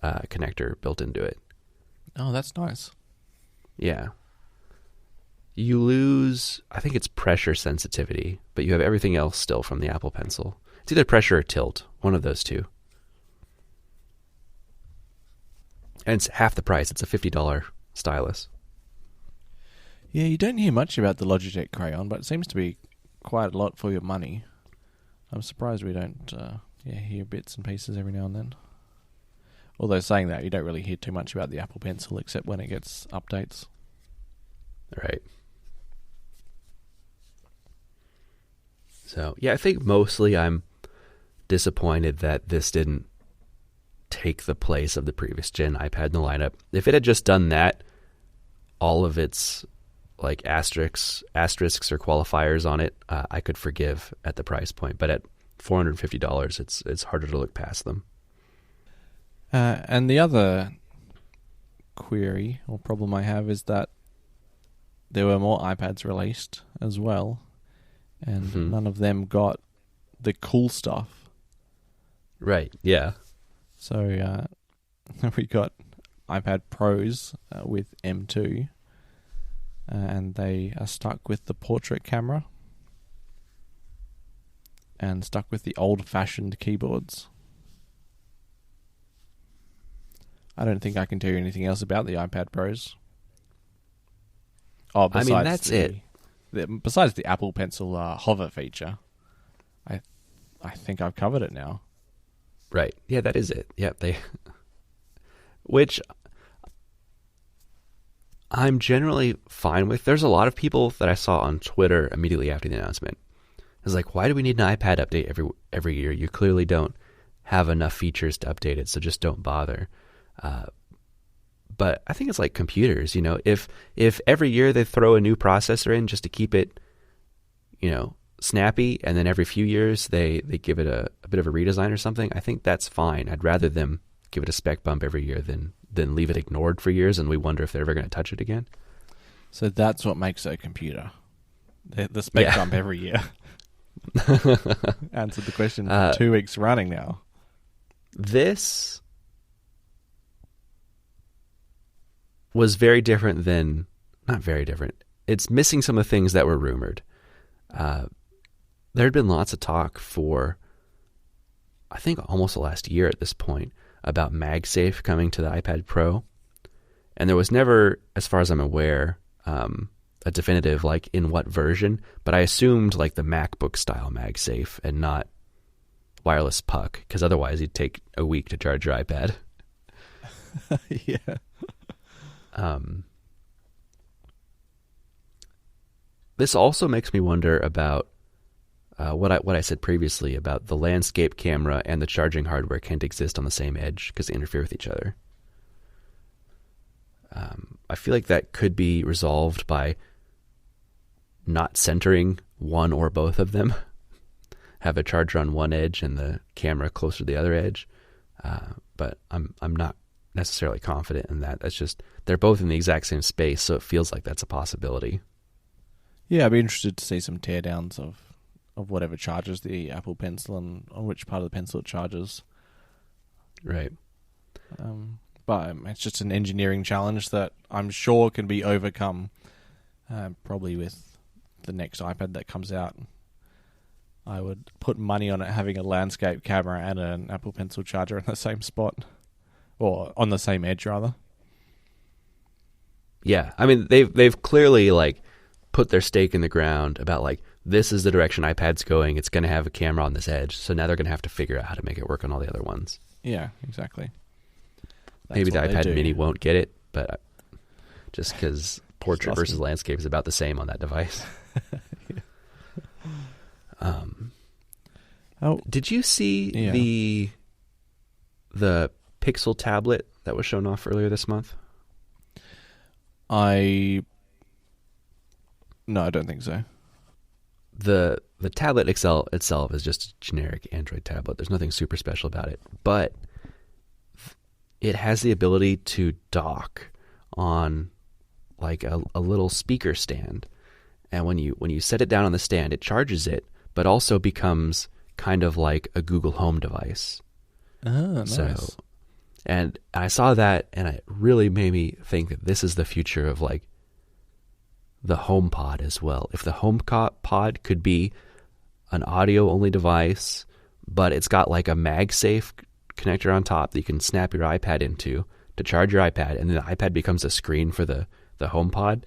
connector built into it. Oh, that's nice. Yeah. You lose, I think it's pressure sensitivity, but you have everything else still from the Apple Pencil. It's either pressure or tilt, one of those two. And it's half the price. It's a $50 stylus. Yeah, you don't hear much about the Logitech Crayon, but it seems to be quite a lot for your money. I'm surprised we don't hear bits and pieces every now and then. Although saying that, you don't really hear too much about the Apple Pencil except when it gets updates. Right. So, yeah, I think mostly I'm disappointed that this didn't take the place of the previous gen iPad in the lineup. If it had just done that, all of its like asterisks or qualifiers on it, I could forgive at the price point. But at $450, it's harder to look past them. And the other query or problem I have is that there were more iPads released as well, and none of them got the cool stuff. Right, yeah. So we got iPad Pros with M2, and they are stuck with the portrait camera and stuck with the old-fashioned keyboards. I don't think I can tell you anything else about the iPad Pros. Oh, besides that's it. Besides the Apple Pencil hover feature, I think I've covered it now. Right. Yeah, that is it. Yeah, which I'm generally fine with. There's a lot of people that I saw on Twitter immediately after the announcement. It's like, why do we need an iPad update every year? You clearly don't have enough features to update it, so just don't bother. But I think it's like computers, if every year they throw a new processor in just to keep it, snappy, and then every few years they give it a bit of a redesign or something, I think that's fine. I'd rather them give it a spec bump every year than leave it ignored for years and we wonder if they're ever going to touch it again. So that's what makes it a computer. The spec bump every year. Answered the question for 2 weeks running now. This was very different than... Not very different. It's missing some of the things that were rumored. There had been lots of talk for, I think, almost the last year at this point, about MagSafe coming to the iPad Pro. And there was never, as far as I'm aware, a definitive, like, in what version. But I assumed, like, the MacBook-style MagSafe and not wireless puck, because otherwise you'd take a week to charge your iPad. Yeah. This also makes me wonder about what I said previously about the landscape camera and the charging hardware can't exist on the same edge because they interfere with each other. I feel like that could be resolved by not centering one or both of them. Have a charger on one edge and the camera closer to the other edge. But I'm not necessarily confident in that. That's just, they're both in the exact same space, so it feels like that's a possibility. Yeah, I'd be interested to see some teardowns of whatever charges the Apple Pencil and on which part of the pencil it charges. Right. But it's just an engineering challenge that I'm sure can be overcome, probably with the next iPad that comes out. I would put money on it having a landscape camera and an Apple Pencil charger in the same spot, or on the same edge, rather. Yeah, I mean, they've clearly, like, put their stake in the ground about, like, this is the direction iPad's going. It's going to have a camera on this edge, so now they're going to have to figure out how to make it work on all the other ones. Yeah, exactly. Maybe the iPad Mini won't get it, but just because portrait versus landscape is about the same on that device. Did you see the Pixel tablet that was shown off earlier this month? No, I don't think so. The tablet itself is just a generic Android tablet. There's nothing super special about it, but it has the ability to dock on like a little speaker stand, and when you set it down on the stand, it charges it, but also becomes kind of like a Google Home device. Oh, nice. So, and I saw that, and it really made me think that this is the future of like the HomePod as well. If the HomePod could be an audio-only device, but it's got like a MagSafe connector on top that you can snap your iPad into to charge your iPad, and then the iPad becomes a screen for the HomePod,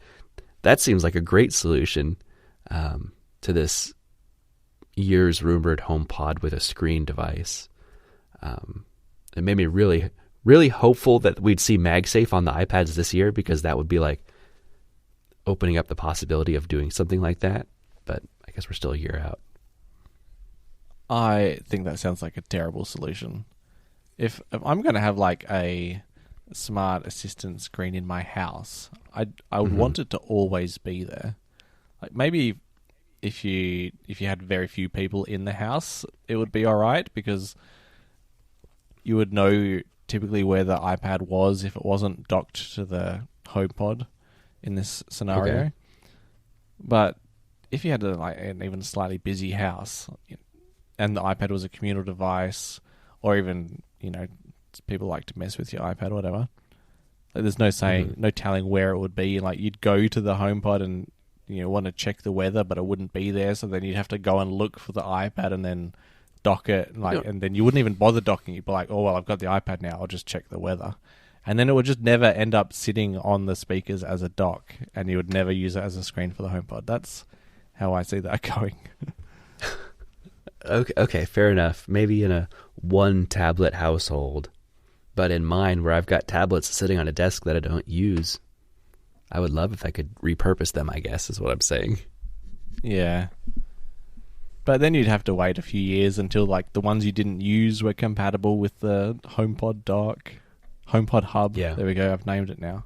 that seems like a great solution to this years rumored HomePod with a screen device. It made me really, really hopeful that we'd see MagSafe on the iPads this year, because that would be like opening up the possibility of doing something like that. But I guess we're still a year out. I think that sounds like a terrible solution. If I'm going to have like a smart assistant screen in my house, I would want it to always be there. Like maybe if you had very few people in the house, it would be all right, because you would know typically where the iPad was if it wasn't docked to the HomePod in this scenario. Okay. But if you had an even slightly busy house and the iPad was a communal device, or even, people like to mess with your iPad or whatever, like there's no saying, no telling where it would be. Like you'd go to the HomePod and want to check the weather, but it wouldn't be there, so then you'd have to go and look for the iPad and then dock it, and then you wouldn't even bother docking. You'd be like, oh well, I've got the iPad now, I'll just check the weather. And then it would just never end up sitting on the speakers as a dock, and you would never use it as a screen for the HomePod. That's how I see that going. Okay, fair enough. Maybe in a one tablet household, but in mine, where I've got tablets sitting on a desk that I don't use, I would love if I could repurpose them, I guess, is what I'm saying. Yeah. But then you'd have to wait a few years until like the ones you didn't use were compatible with the HomePod dock, HomePod hub. Yeah. There we go. I've named it now.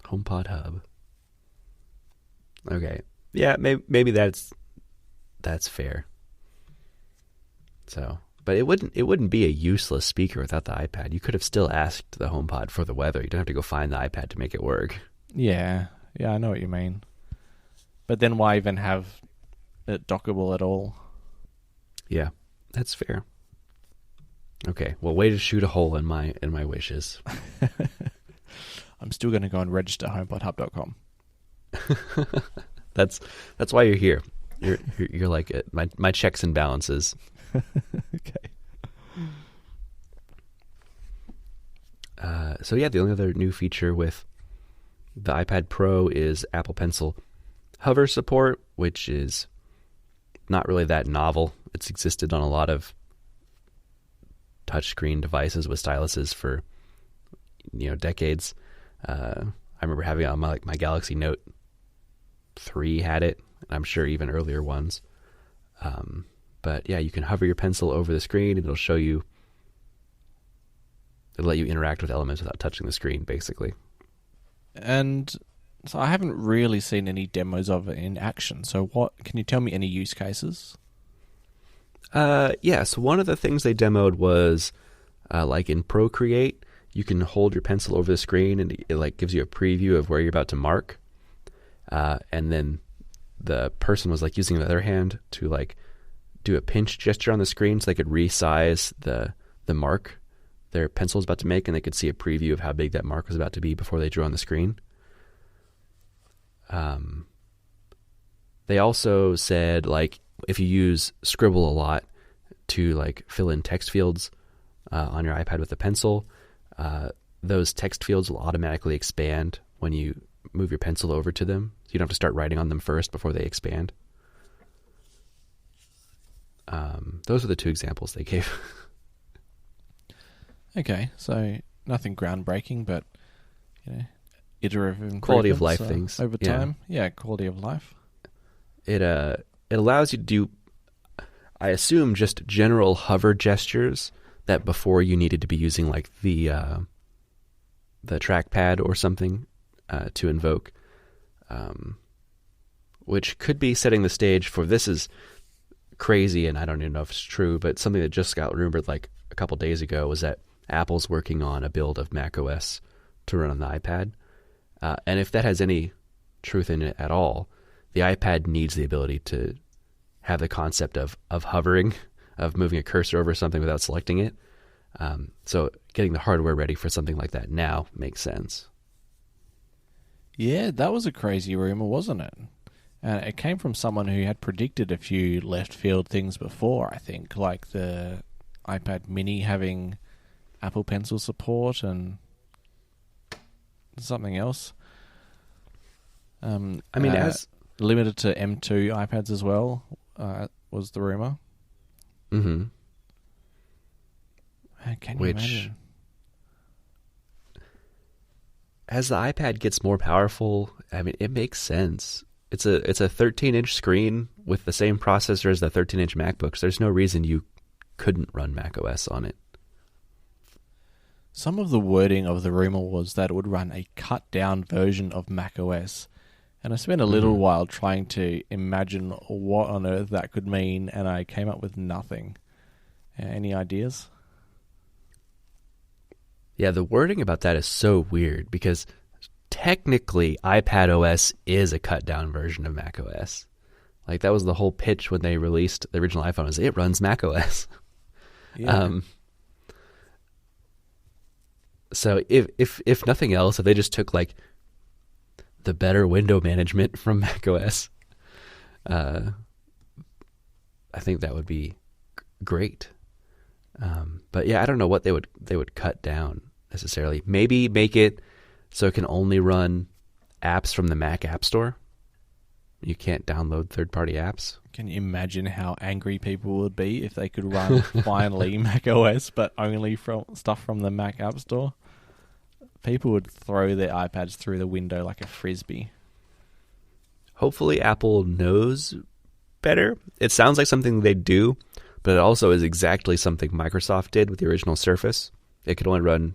HomePod hub. Okay. Yeah, maybe that's fair. So, but it wouldn't be a useless speaker without the iPad. You could have still asked the HomePod for the weather. You don't have to go find the iPad to make it work. Yeah, I know what you mean. But then why even have it dockable at all? Yeah, that's fair. Okay, well, way to shoot a hole in my wishes. I'm still going to go and register homepodhub.com. That's why you're here. You're like it. My checks and balances. Okay. So yeah, the only other new feature with the iPad Pro is Apple Pencil hover support, which is not really that novel. It's existed on a lot of touchscreen devices with styluses for decades. I remember having it on my Galaxy Note 3 had it, and I'm sure even earlier ones. But yeah, you can hover your pencil over the screen, and it'll let you interact with elements without touching the screen, basically. And so I haven't really seen any demos of it in action. So can you tell me any use cases? Yeah, so one of the things they demoed was like in Procreate, you can hold your pencil over the screen and it like gives you a preview of where you're about to mark. And then the person was like using the other hand to like do a pinch gesture on the screen so they could resize the mark their pencil was about to make, and they could see a preview of how big that mark was about to be before they drew on the screen. They also said like if you use Scribble a lot to like fill in text fields on your iPad with a pencil, those text fields will automatically expand when you move your pencil over to them. So you don't have to start writing on them first before they expand. Those are the two examples they gave. Okay, so nothing groundbreaking, but iterative improvements, quality of life things over time. Yeah, quality of life. It allows you to do, I assume, just general hover gestures that before you needed to be using like the trackpad or something to invoke, which could be setting the stage for, this is crazy and I don't even know if it's true, but something that just got rumored like a couple days ago was that Apple's working on a build of macOS to run on the iPad. And if that has any truth in it at all, the iPad needs the ability to have the concept of hovering, of moving a cursor over something without selecting it. So getting the hardware ready for something like that now makes sense. Yeah, that was a crazy rumor, wasn't it? And it came from someone who had predicted a few left field things before, I think, like the iPad mini having Apple Pencil support and something else. As limited to M2 iPads as well, was the rumor. Mm-hmm. Can you imagine? As the iPad gets more powerful, I mean, it makes sense. It's a 13-inch screen with the same processor as the 13-inch MacBooks. There's no reason you couldn't run macOS on it. Some of the wording of the rumor was that it would run a cut-down version of macOS. And I spent a little while trying to imagine what on earth that could mean, and I came up with nothing. Any ideas? Yeah, the wording about that is so weird because technically iPadOS is a cut-down version of macOS. Like, that was the whole pitch when they released the original iPhone, is it runs macOS. Yeah. So if nothing else, if they just took like the better window management from macOS, I think that would be great. But yeah, I don't know what they would cut down necessarily. Maybe make it so it can only run apps from the Mac App Store. You can't download third-party apps. Can you imagine how angry people would be if they could run finally macOS, but only from stuff from the Mac App Store? People would throw their iPads through the window like a frisbee. Hopefully Apple knows better. It sounds like something they do, but it also is exactly something Microsoft did with the original Surface. It could only run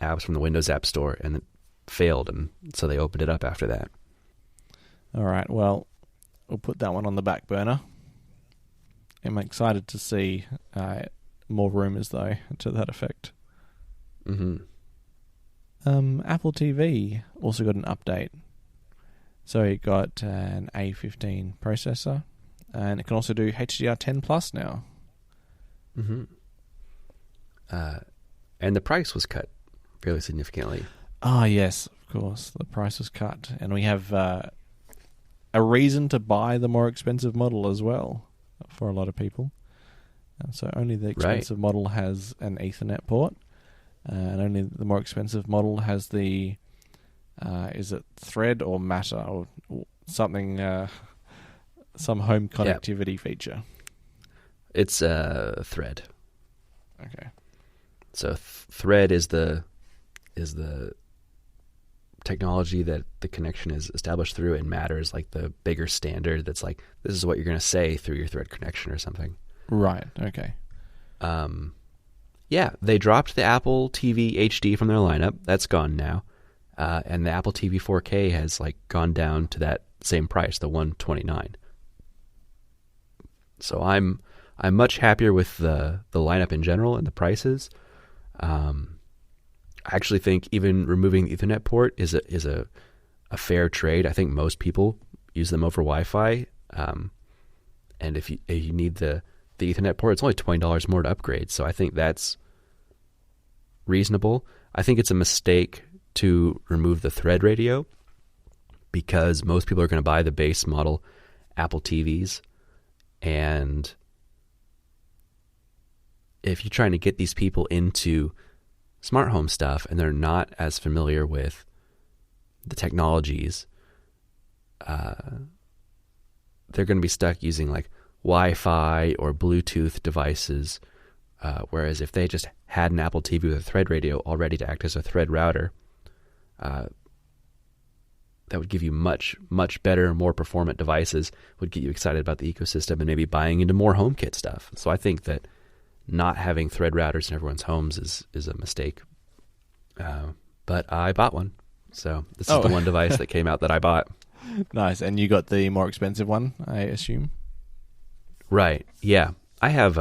apps from the Windows App Store, and it failed, and so they opened it up after that. All right, well, we'll put that one on the back burner. I'm excited to see more rumors, though, to that effect. Mm-hmm. Apple TV also got an update. So it got an A15 processor, and it can also do HDR10 Plus now. Mm-hmm. And the price was cut fairly significantly. Ah, yes, of course. The price was cut. And we have a reason to buy the more expensive model as well for a lot of people. So only the expensive model has an Ethernet port, and only the more expensive model has the, is it Thread or Matter or something, some home connectivity feature? It's Thread. Okay. So Thread is the technology that the connection is established through, and Matter is like the bigger standard that's like, this is what you're going to say through your Thread connection or something. Right, okay. Yeah, they dropped the Apple TV HD from their lineup. That's gone now. And the Apple TV 4K has like gone down to that same price, the $129. So I'm much happier with the lineup in general and the prices. I actually think even removing the Ethernet port is a fair trade. I think most people use them over Wi-Fi. And if you need the Ethernet port, it's only $20 more to upgrade. So I think that's reasonable. I think it's a mistake to remove the Thread radio because most people are going to buy the base model Apple TVs. And if you're trying to get these people into smart home stuff and they're not as familiar with the technologies, they're going to be stuck using like Wi-Fi or Bluetooth devices. Whereas if they just had an Apple TV with a Thread radio already to act as a Thread router, that would give you much, much better, more performant devices, would get you excited about the ecosystem and maybe buying into more HomeKit stuff. So I think that not having Thread routers in everyone's homes is a mistake. But I bought one. So this is the one device that came out that I bought. Nice. And you got the more expensive one, I assume? Right. Yeah. I have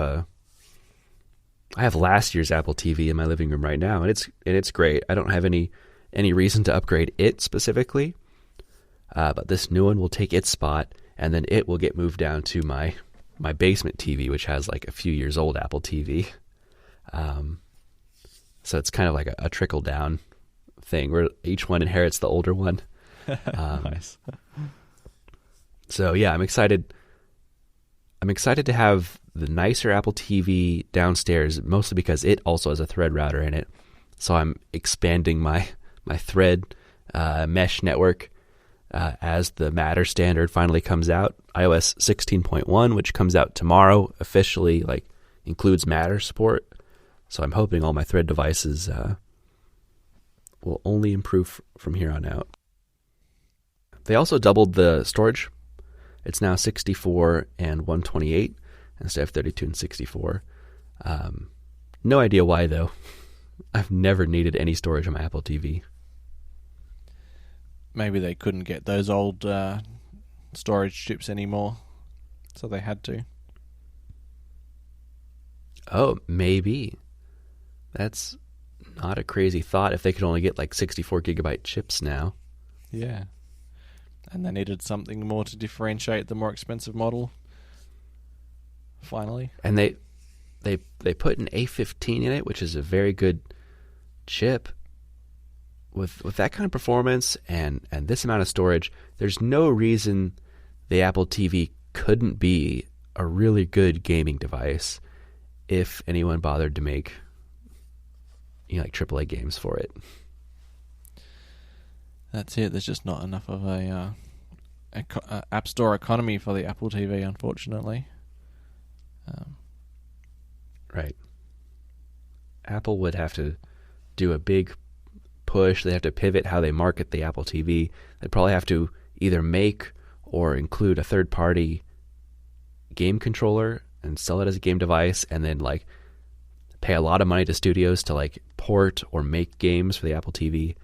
last year's Apple TV in my living room right now, and it's great. I don't have any reason to upgrade it specifically, but this new one will take its spot, and then it will get moved down to my basement TV, which has like a few years old Apple TV. So it's kind of like a trickle down thing where each one inherits the older one. Nice. So yeah, I'm excited. I'm excited to have the nicer Apple TV downstairs, mostly because it also has a Thread router in it. So I'm expanding my Thread mesh network as the Matter standard finally comes out. iOS 16.1, which comes out tomorrow, officially like includes Matter support. So I'm hoping all my Thread devices will only improve from here on out. They also doubled the storage. It's now 64 and 128 instead of 32 and 64. No idea why, though. I've never needed any storage on my Apple TV. Maybe they couldn't get those old storage chips anymore, so they had to. Oh, maybe. That's not a crazy thought if they could only get like 64 gigabyte chips now. Yeah. And they needed something more to differentiate the more expensive model. Finally. And they put an A15 in it, which is a very good chip. With that kind of performance and this amount of storage, there's no reason the Apple TV couldn't be a really good gaming device if anyone bothered to make like AAA games for it. That's it. There's just not enough of a App Store economy for the Apple TV, unfortunately. Right. Apple would have to do a big push. They have to pivot how they market the Apple TV. They'd probably have to either make or include a third-party game controller and sell it as a game device, and then like pay a lot of money to studios to like port or make games for the Apple TV.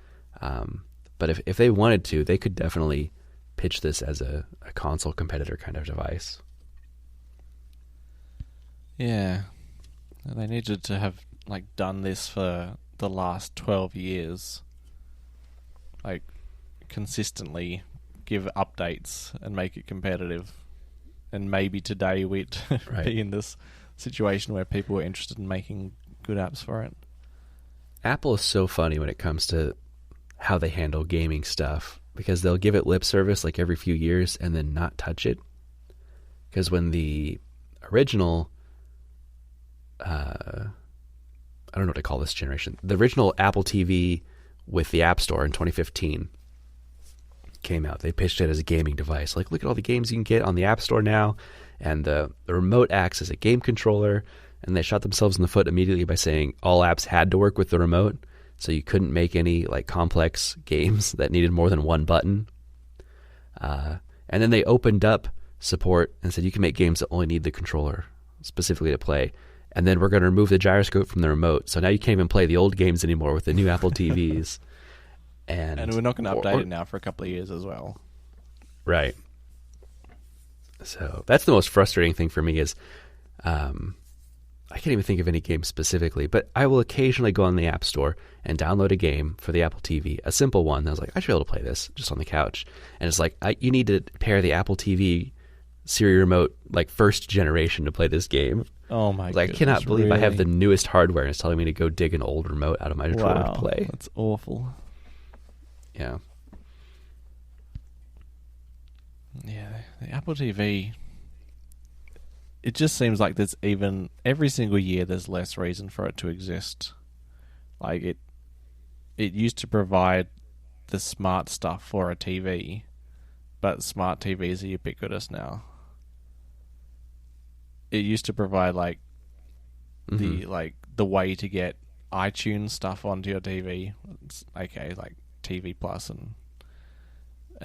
But if they wanted to, they could definitely pitch this as a console competitor kind of device. Yeah. They needed to have like done this for the last 12 years. Like consistently give updates and make it competitive. And maybe today we'd be in this situation where people were interested in making good apps for it. Apple is so funny when it comes to how they handle gaming stuff, because they'll give it lip service like every few years and then not touch it. Because when the original, I don't know what to call this generation, the original Apple TV with the App Store in 2015 came out, they pitched it as a gaming device. Like, look at all the games you can get on the App Store now, and the remote acts as a game controller. And they shot themselves in the foot immediately by saying all apps had to work with the remote, so you couldn't make any like complex games that needed more than one button. And then they opened up support and said you can make games that only need the controller specifically to play. And then we're going to remove the gyroscope from the remote, so now you can't even play the old games anymore with the new Apple TVs. And we're not going to update it now for a couple of years as well. Right. So that's the most frustrating thing for me is, I can't even think of any game specifically, but I will occasionally go on the App Store and download a game for the Apple TV, a simple one. I was like, I should be able to play this just on the couch. And it's like, you need to pair the Apple TV Siri remote, like first generation, to play this game. Oh my god! I cannot believe I have the newest hardware and it's telling me to go dig an old remote out of my drawer to play. That's awful. Yeah. Yeah, the Apple TV... It just seems like there's even every single year there's less reason for it to exist. Like it used to provide the smart stuff for a TV, but smart TVs are ubiquitous now. It used to provide like the way to get iTunes stuff onto your TV. It's okay, like TV Plus and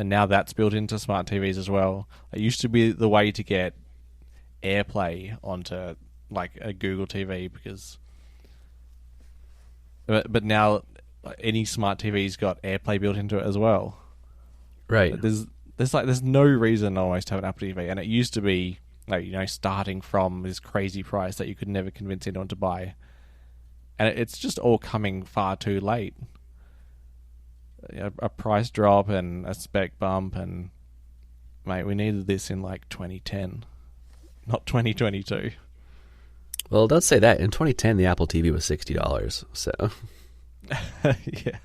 now that's built into smart TVs as well. It used to be the way to get AirPlay onto like a Google TV but now any smart TV's got AirPlay built into it as well. Right. There's no reason almost to have an Apple TV, and it used to be like, starting from this crazy price that you could never convince anyone to buy, and it's just all coming far too late. A price drop and a spec bump, and mate, we needed this in like 2010. Not 2022. Well, don't say that. In 2010, the Apple TV was $60. So, yeah.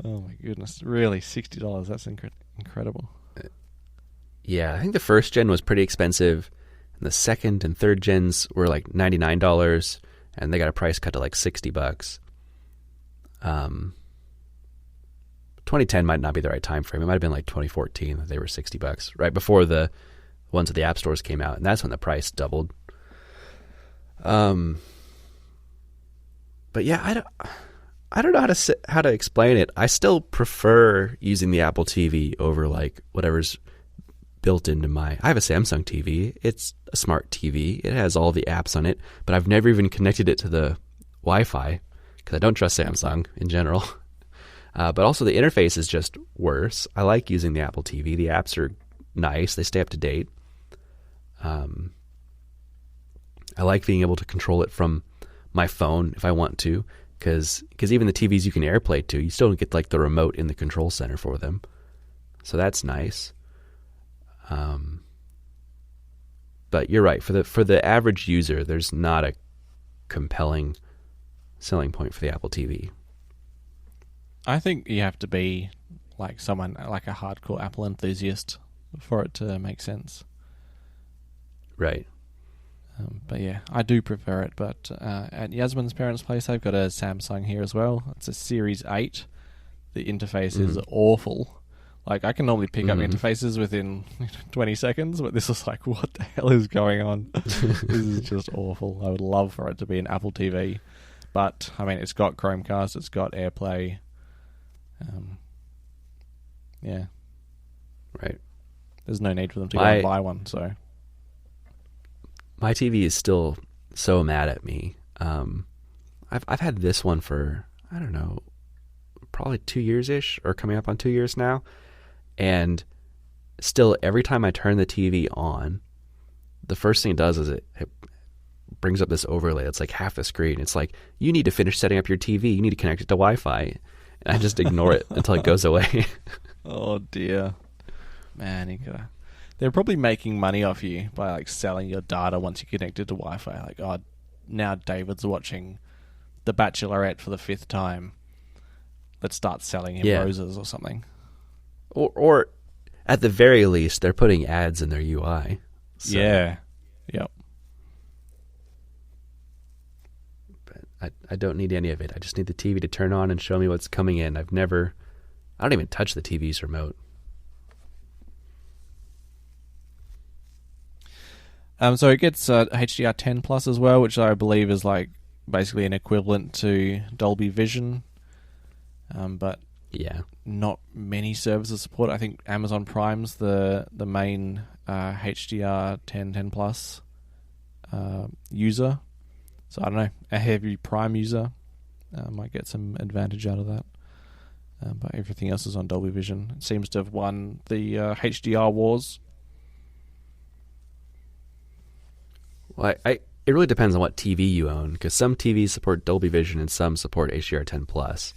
Oh my goodness! Really, $60? That's incredible. Yeah, I think the first gen was pretty expensive, and the second and third gens were like $99, and they got a price cut to like $60. 2010 might not be the right time frame. It might have been like 2014 that they were $60, right before the ones at the app stores came out, and that's when the price doubled. But yeah, I don't know how to explain it. I still prefer using the Apple TV over like whatever's built into I have a Samsung TV. It's a smart TV. It has all the apps on it, but I've never even connected it to the Wi-Fi because I don't trust Samsung in general. But also the interface is just worse. I like using the Apple TV. The apps are nice. They stay up to date. I like being able to control it from my phone if I want to, because even the TVs you can AirPlay to, you still don't get like the remote in the control center for them. So that's nice. But you're right. For the average user, there's not a compelling selling point for the Apple TV. I think you have to be like someone like a hardcore Apple enthusiast for it to make sense. Right. But yeah, I do prefer it. But at Yasmin's parents' place, they've got a Samsung here as well. It's a Series 8. The interface is awful. Like, I can normally pick up interfaces within 20 seconds, but this is like, what the hell is going on? This is just awful. I would love for it to be an Apple TV. But, I mean, it's got Chromecast, it's got AirPlay. Yeah. Right. There's no need for them to go and buy one, so... My TV is still so mad at me. I've had this one for, I don't know, probably 2 years-ish, or coming up on 2 years now. And still, every time I turn the TV on, the first thing it does is it brings up this overlay. It's like half the screen. It's like, you need to finish setting up your TV. You need to connect it to Wi-Fi. And I just ignore it until it goes away. Oh, dear. Man, they're probably making money off you by like selling your data once you connect it to Wi-Fi. Like, oh, now David's watching The Bachelorette for the 5th time. Let's start selling him roses or something. Or at the very least, they're putting ads in their UI. So. Yeah. Yep. But I don't need any of it. I just need the TV to turn on and show me what's coming in. I don't even touch the TV's remote. So it gets HDR10 Plus as well, which I believe is like basically an equivalent to Dolby Vision. But yeah, not many services support. I think Amazon Prime's the main HDR10 Plus user. So I don't know, a heavy Prime user might get some advantage out of that. But everything else is on Dolby Vision. It seems to have won the HDR wars. Well, it really depends on what TV you own, because some TVs support Dolby Vision and some support HDR10 Plus.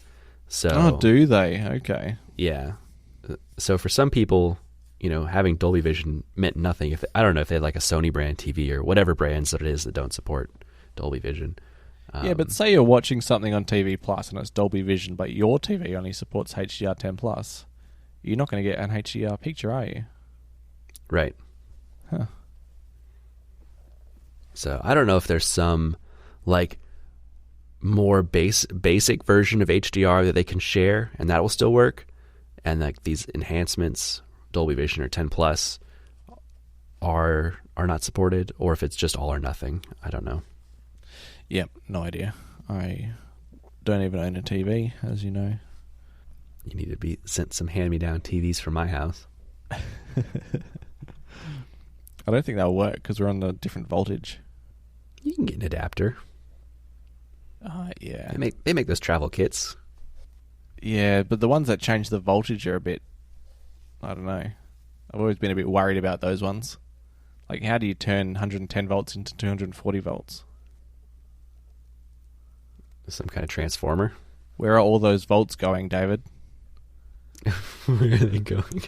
So, oh, do they? Okay. Yeah. So for some people, having Dolby Vision meant nothing. I don't know if they had like a Sony brand TV or whatever brands that it is that don't support Dolby Vision. Yeah, but say you're watching something on TV Plus and it's Dolby Vision, but your TV only supports HDR10 Plus. You're not going to get an HDR picture, are you? Right. Huh. So I don't know if there's some like more basic version of HDR that they can share and that will still work, and like these enhancements, Dolby Vision or 10 Plus, are not supported, or if it's just all or nothing. I don't know. Yep, no idea. I don't even own a TV, as you know. You need to be sent some hand-me-down TVs from my house. I don't think that'll work because we're on a different voltage. You can get an adapter. Yeah. They make those travel kits. Yeah, but the ones that change the voltage are a bit, I don't know. I've always been a bit worried about those ones. Like, how do you turn 110 volts into 240 volts? Some kind of transformer. Where are all those volts going, David? Where are they going?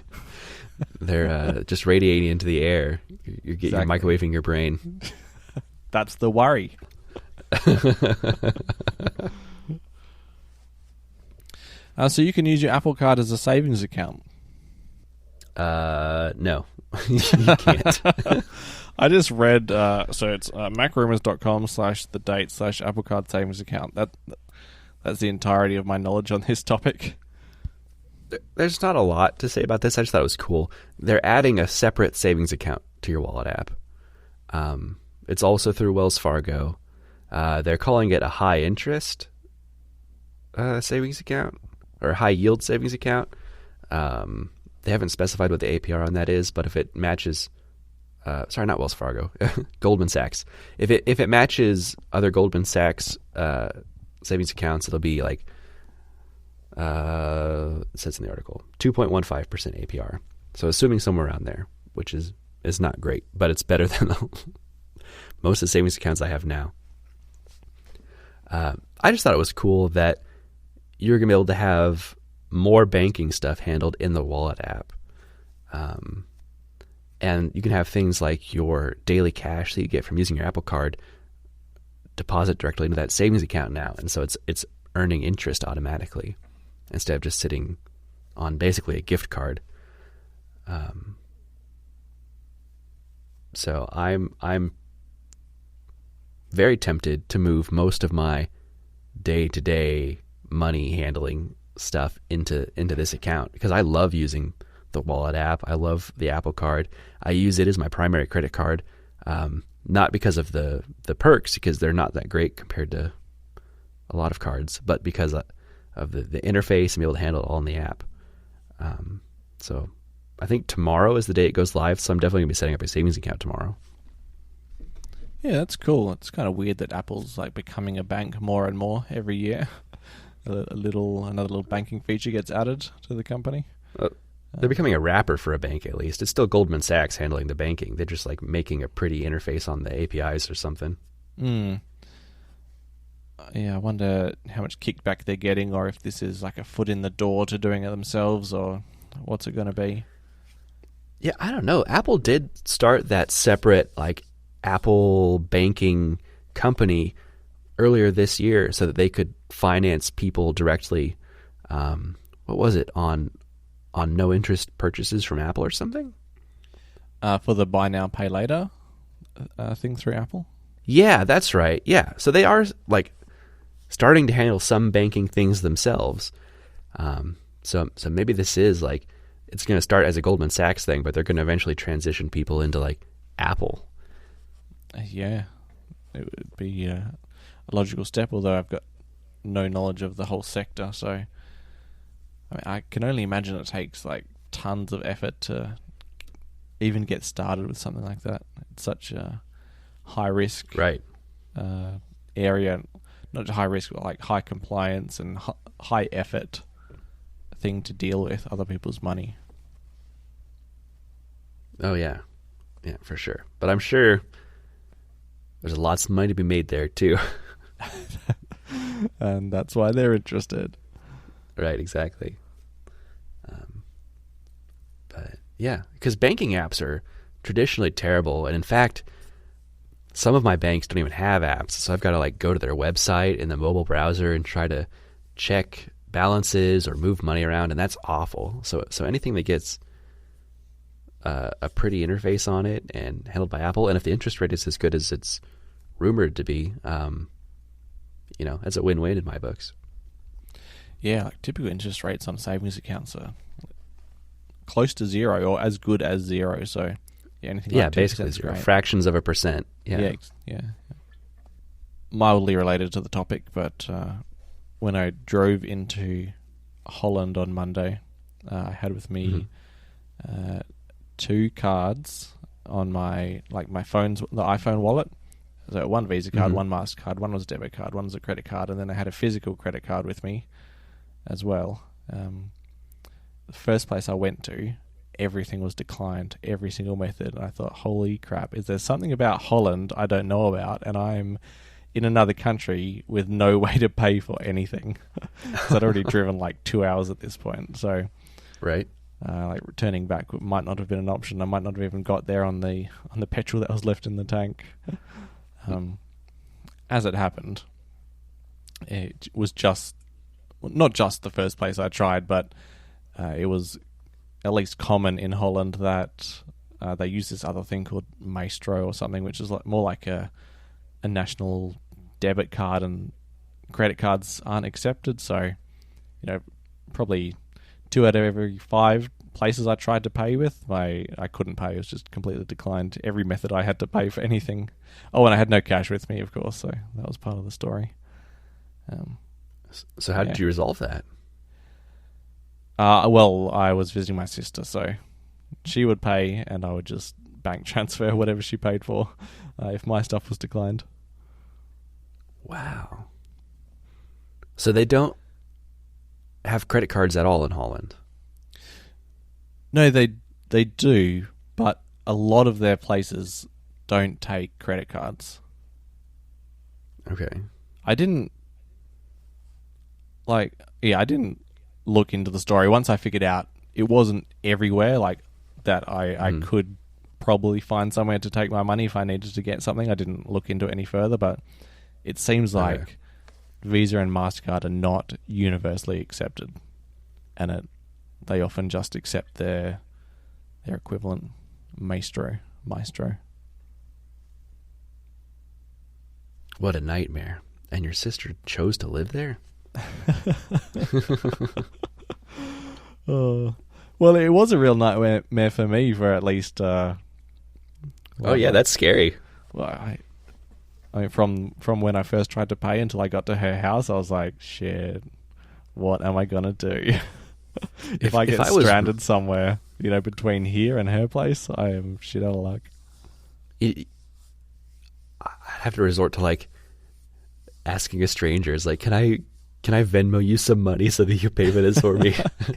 They're just radiating into the air. You're microwaving your brain. That's the worry. So you can use your Apple Card as a savings account. No. You can't. I just read, so it's macrumors.com/thedate/Apple Card savings account. That's the entirety of my knowledge on this topic. There's not a lot to say about this. I just thought it was cool. They're adding a separate savings account to your wallet app. It's also through Wells Fargo. They're calling it a high interest savings account, or high yield savings account. They haven't specified what the APR on that is, but if it matches, sorry, not Wells Fargo, Goldman Sachs. If it matches other Goldman Sachs savings accounts, it'll be like, it says in the article, 2.15% APR. So assuming somewhere around there, which is not great, but it's better than most of the savings accounts I have now. I just thought it was cool that you're going to be able to have more banking stuff handled in the wallet app. And you can have things like your daily cash that you get from using your Apple Card deposit directly into that savings account now. And so it's earning interest automatically instead of just sitting on basically a gift card. So I'm very tempted to move most of my day-to-day money handling stuff into this account, because I love using the wallet app. I love the Apple Card. I use it as my primary credit card, not because of the perks, because they're not that great compared to a lot of cards, but because of the interface and be able to handle it all in the app. So I think tomorrow is the day it goes live, so I'm definitely going to be setting up a savings account tomorrow. Yeah, that's cool. It's kind of weird that Apple's like becoming a bank more and more every year. Another little banking feature gets added to the company. They're becoming a wrapper for a bank, at least. It's still Goldman Sachs handling the banking. They're just like making a pretty interface on the APIs or something. Yeah, I wonder how much kickback they're getting, or if this is like a foot in the door to doing it themselves, or what's it going to be? Yeah, I don't know. Apple did start that separate like Apple banking company earlier this year so that they could finance people directly. What was it, on no interest purchases from Apple or something? For the buy now pay later thing through Apple. Yeah, that's right. Yeah, so they are like starting to handle some banking things themselves. So maybe this is like, it's going to start as a Goldman Sachs thing, but they're going to eventually transition people into like Apple. Yeah, it would be a logical step, although I've got no knowledge of the whole sector, so I mean, I can only imagine it takes like tons of effort to even get started with something like that. It's such a high risk area, not high risk, but like high compliance and high effort thing to deal with other people's money. Oh yeah, for sure. But I'm sure there's lots of money to be made there too. And that's why they're interested. Right, exactly. But yeah, because banking apps are traditionally terrible, and in fact, some of my banks don't even have apps, so I've got to like go to their website in the mobile browser and try to check balances or move money around, and that's awful. So anything that gets a pretty interface on it and handled by Apple, and if the interest rate is as good as it's rumored to be, that's a win-win in my books. Yeah, like typical interest rates on savings accounts are close to zero or as good as zero. So anything like basically zero, fractions of a percent. Yeah. Mildly related to the topic, but when I drove into Holland on Monday, I had with me two cards on my phone's, the iPhone wallet. So one Visa card, one MasterCard, one was a debit card, one was a credit card, and then I had a physical credit card with me as well. The first place I went to, everything was declined, every single method. And I thought, holy crap, is there something about Holland I don't know about? And I'm in another country with no way to pay for anything. So I'd already driven like 2 hours at this point. So right. Like returning back might not have been an option. I might not have even got there on the petrol that was left in the tank. As it happened, it was not just the first place I tried, but it was at least common in Holland that they use this other thing called Maestro or something, which is more like a national debit card, and credit cards aren't accepted. So, probably 2 out of every 5 places I tried to pay with, I couldn't pay. It was just completely declined every method I had to pay for anything. Oh, and I had no cash with me, of course, so that was part of the story. So how did you resolve that? Well, I was visiting my sister, so she would pay and I would just bank transfer whatever she paid for if my stuff was declined. Wow. So they don't have credit cards at all in Holland? No, they do, but a lot of their places don't take credit cards. Okay. I didn't look into the story. Once I figured out it wasn't everywhere, like that I could probably find somewhere to take my money if I needed to get something. I didn't look into it any further, but it seems like Visa and MasterCard are not universally accepted, and they often just accept their equivalent, Maestro. What a nightmare. And your sister chose to live there? Oh, well, it was a real nightmare for me for at least... that's scary. Well, I mean, from when I first tried to pay until I got to her house, I was like, shit, what am I going to do? if I get stranded somewhere, between here and her place, I am shit out of luck. have to resort to like asking a stranger, is like, can I Venmo you some money so that you pay for this for me?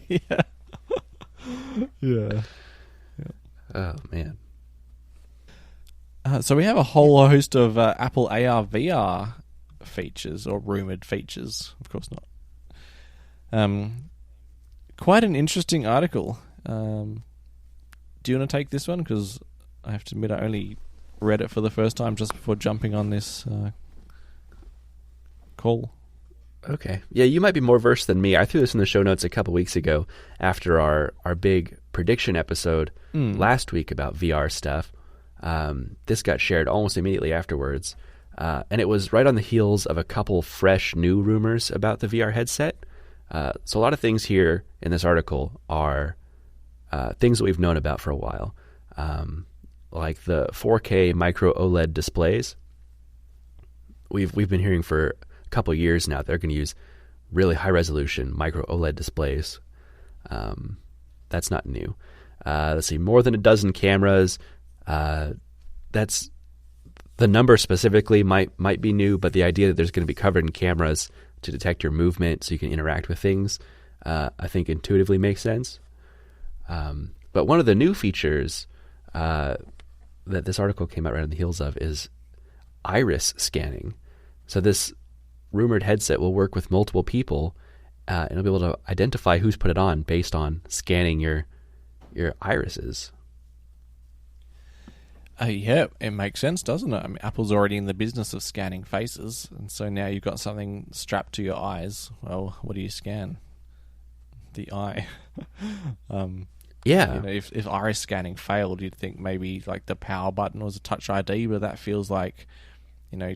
Yeah. Yeah. Oh man. So we have a whole host of Apple AR VR features, or rumored features. Of course not. Quite an interesting article. Do you want to take this one? Because I have to admit I only read it for the first time just before jumping on this call. Okay. Yeah, you might be more versed than me. I threw this in the show notes a couple weeks ago after our big prediction episode last week about VR stuff. This got shared almost immediately afterwards. And it was right on the heels of a couple fresh new rumors about the VR headset. So a lot of things here in this article are things that we've known about for a while. Like the 4K micro OLED displays. We've been hearing for a couple years now they're going to use really high resolution micro OLED displays. That's not new. Let's see, more than a dozen cameras. That's the number specifically might be new, but the idea that there's going to be covered in cameras to detect your movement so you can interact with things, I think intuitively makes sense. But one of the new features that this article came out right on the heels of is iris scanning. So this rumored headset will work with multiple people, and it'll be able to identify who's put it on based on scanning your irises. Yeah, it makes sense, doesn't it? I mean, Apple's already in the business of scanning faces, and so now you've got something strapped to your eyes. Well, what do you scan? The eye. Yeah. You know, if iris scanning failed, you'd think maybe like the power button was a Touch ID, but that feels like, you know,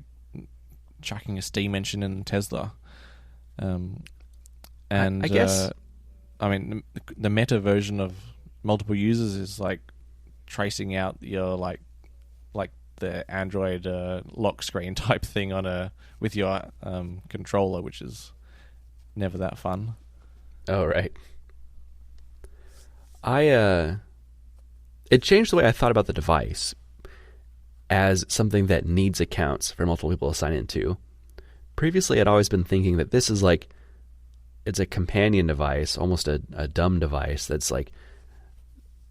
chucking a steam engine in a Tesla. And I guess, I mean, the meta version of multiple users is like tracing out your like the Android lock screen type thing with your controller, which is never that fun. Oh, right. It changed the way I thought about the device as something that needs accounts for multiple people to sign into. Previously, I'd always been thinking that this is like, it's a companion device, almost a dumb device that's like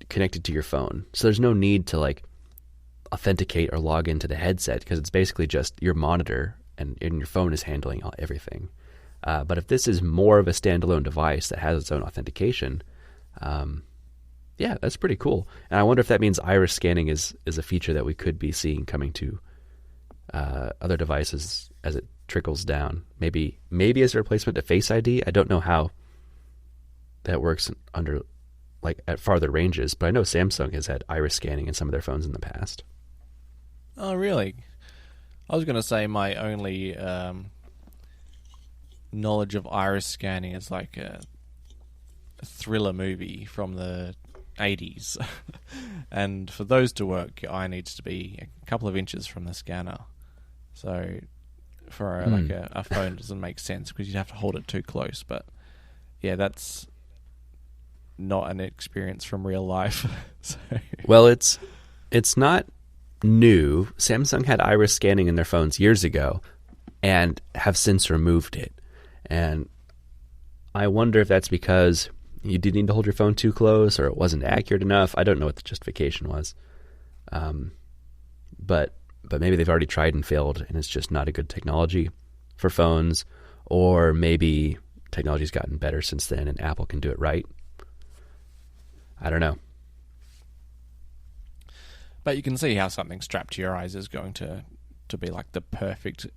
connected to your phone. So there's no need to like authenticate or log into the headset because it's basically just your monitor and your phone is handling everything. But if this is more of a standalone device that has its own authentication, yeah, that's pretty cool. And I wonder if that means iris scanning is a feature that we could be seeing coming to other devices as it trickles down. Maybe as a replacement to Face ID. I don't know how that works under like at farther ranges, but I know Samsung has had iris scanning in some of their phones in the past. Oh, really? I was going to say my only knowledge of iris scanning is like a thriller movie from the 80s. And for those to work, your eye needs to be a couple of inches from the scanner. So for like a phone, it doesn't make sense because you'd have to hold it too close. But yeah, that's not an experience from real life. So. Well, it's not new. Samsung had iris scanning in their phones years ago and have since removed it. And I wonder if that's because you did need to hold your phone too close or it wasn't accurate enough. I don't know what the justification was. But maybe they've already tried and failed and it's just not a good technology for phones, or maybe technology's gotten better since then and Apple can do it right. I don't know. But you can see how something strapped to your eyes is going to be like the perfect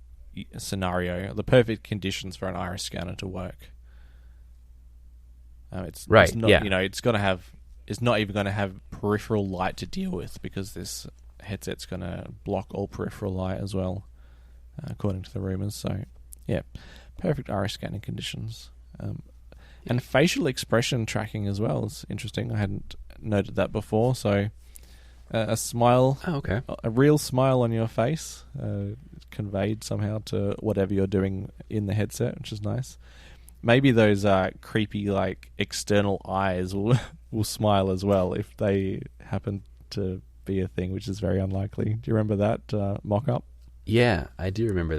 scenario, the perfect conditions for an iris scanner to work. It's not, yeah. You know, it's not even going to have peripheral light to deal with because this headset's going to block all peripheral light as well, according to the rumors. So, yeah, perfect iris scanning conditions. And facial expression tracking as well is interesting. I hadn't noted that before. So, a smile, a real smile on your face, conveyed somehow to whatever you're doing in the headset, which is nice. Maybe those creepy, like, external eyes will smile as well if they happen to be a thing, which is very unlikely. Do you remember that mock-up? Yeah, I do remember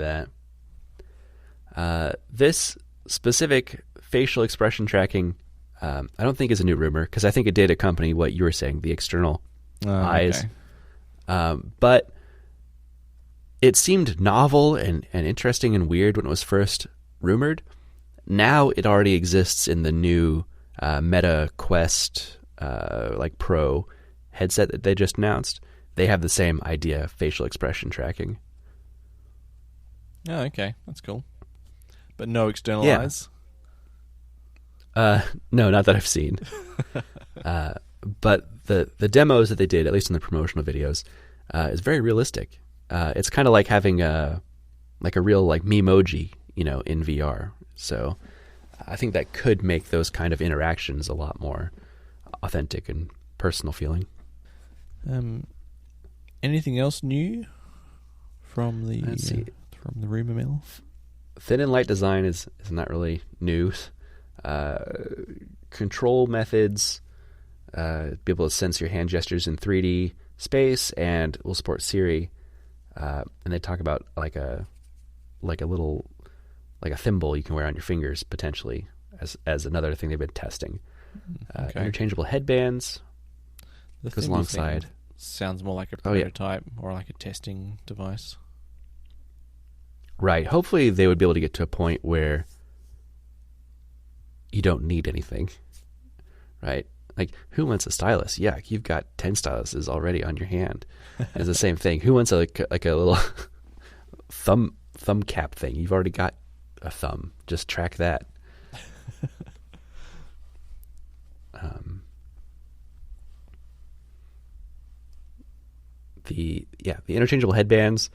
that. This specific facial expression tracking, I don't think is a new rumor, because I think it did accompany what you were saying, the external eyes. Okay. But it seemed novel and interesting and weird when it was first rumored. Now it already exists in the new Meta Quest like Pro headset that they just announced. They have the same idea, facial expression tracking. Oh, okay. That's cool. But no external Yeah. eyes? No, not that I've seen. But the demos that they did, at least in the promotional videos, is very realistic. It's kind of like having a real like Memoji, in VR. So I think that could make those kind of interactions a lot more authentic and personal feeling. Anything else new from the Let's see. from the rumor mill? Thin and light design is not really new. Control methods, be able to sense your hand gestures in 3D space, and will support Siri. And they talk about like a thimble you can wear on your fingers potentially as another thing they've been testing. Okay. Interchangeable headbands The goes thimble alongside. thing sounds more like a Oh, yeah. prototype or like a testing device. Right. Hopefully they would be able to get to a point where you don't need anything. Right? Like, who wants a stylus? Yeah, you've got 10 styluses already on your hand. It's the same thing. Who wants a little thumb cap thing? You've already got a thumb. Just track that. The interchangeable headbands,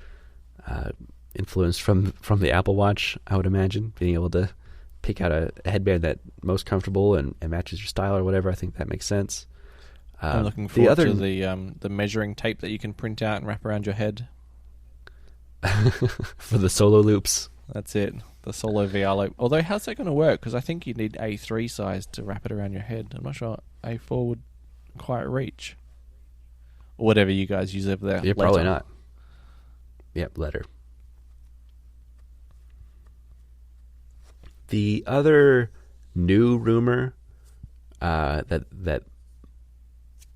influenced from the Apple Watch, I would imagine, being able to pick out a headband that most comfortable and matches your style or whatever. I think that makes sense. I'm looking forward to the measuring tape that you can print out and wrap around your head. For the solo loops. That's it. The solo VR loop. Although, how's that going to work? Because I think you need A3 size to wrap it around your head. I'm not sure A4 would quite reach. Or whatever you guys use over there. Yeah, probably not. Yep, letter. The other new rumor that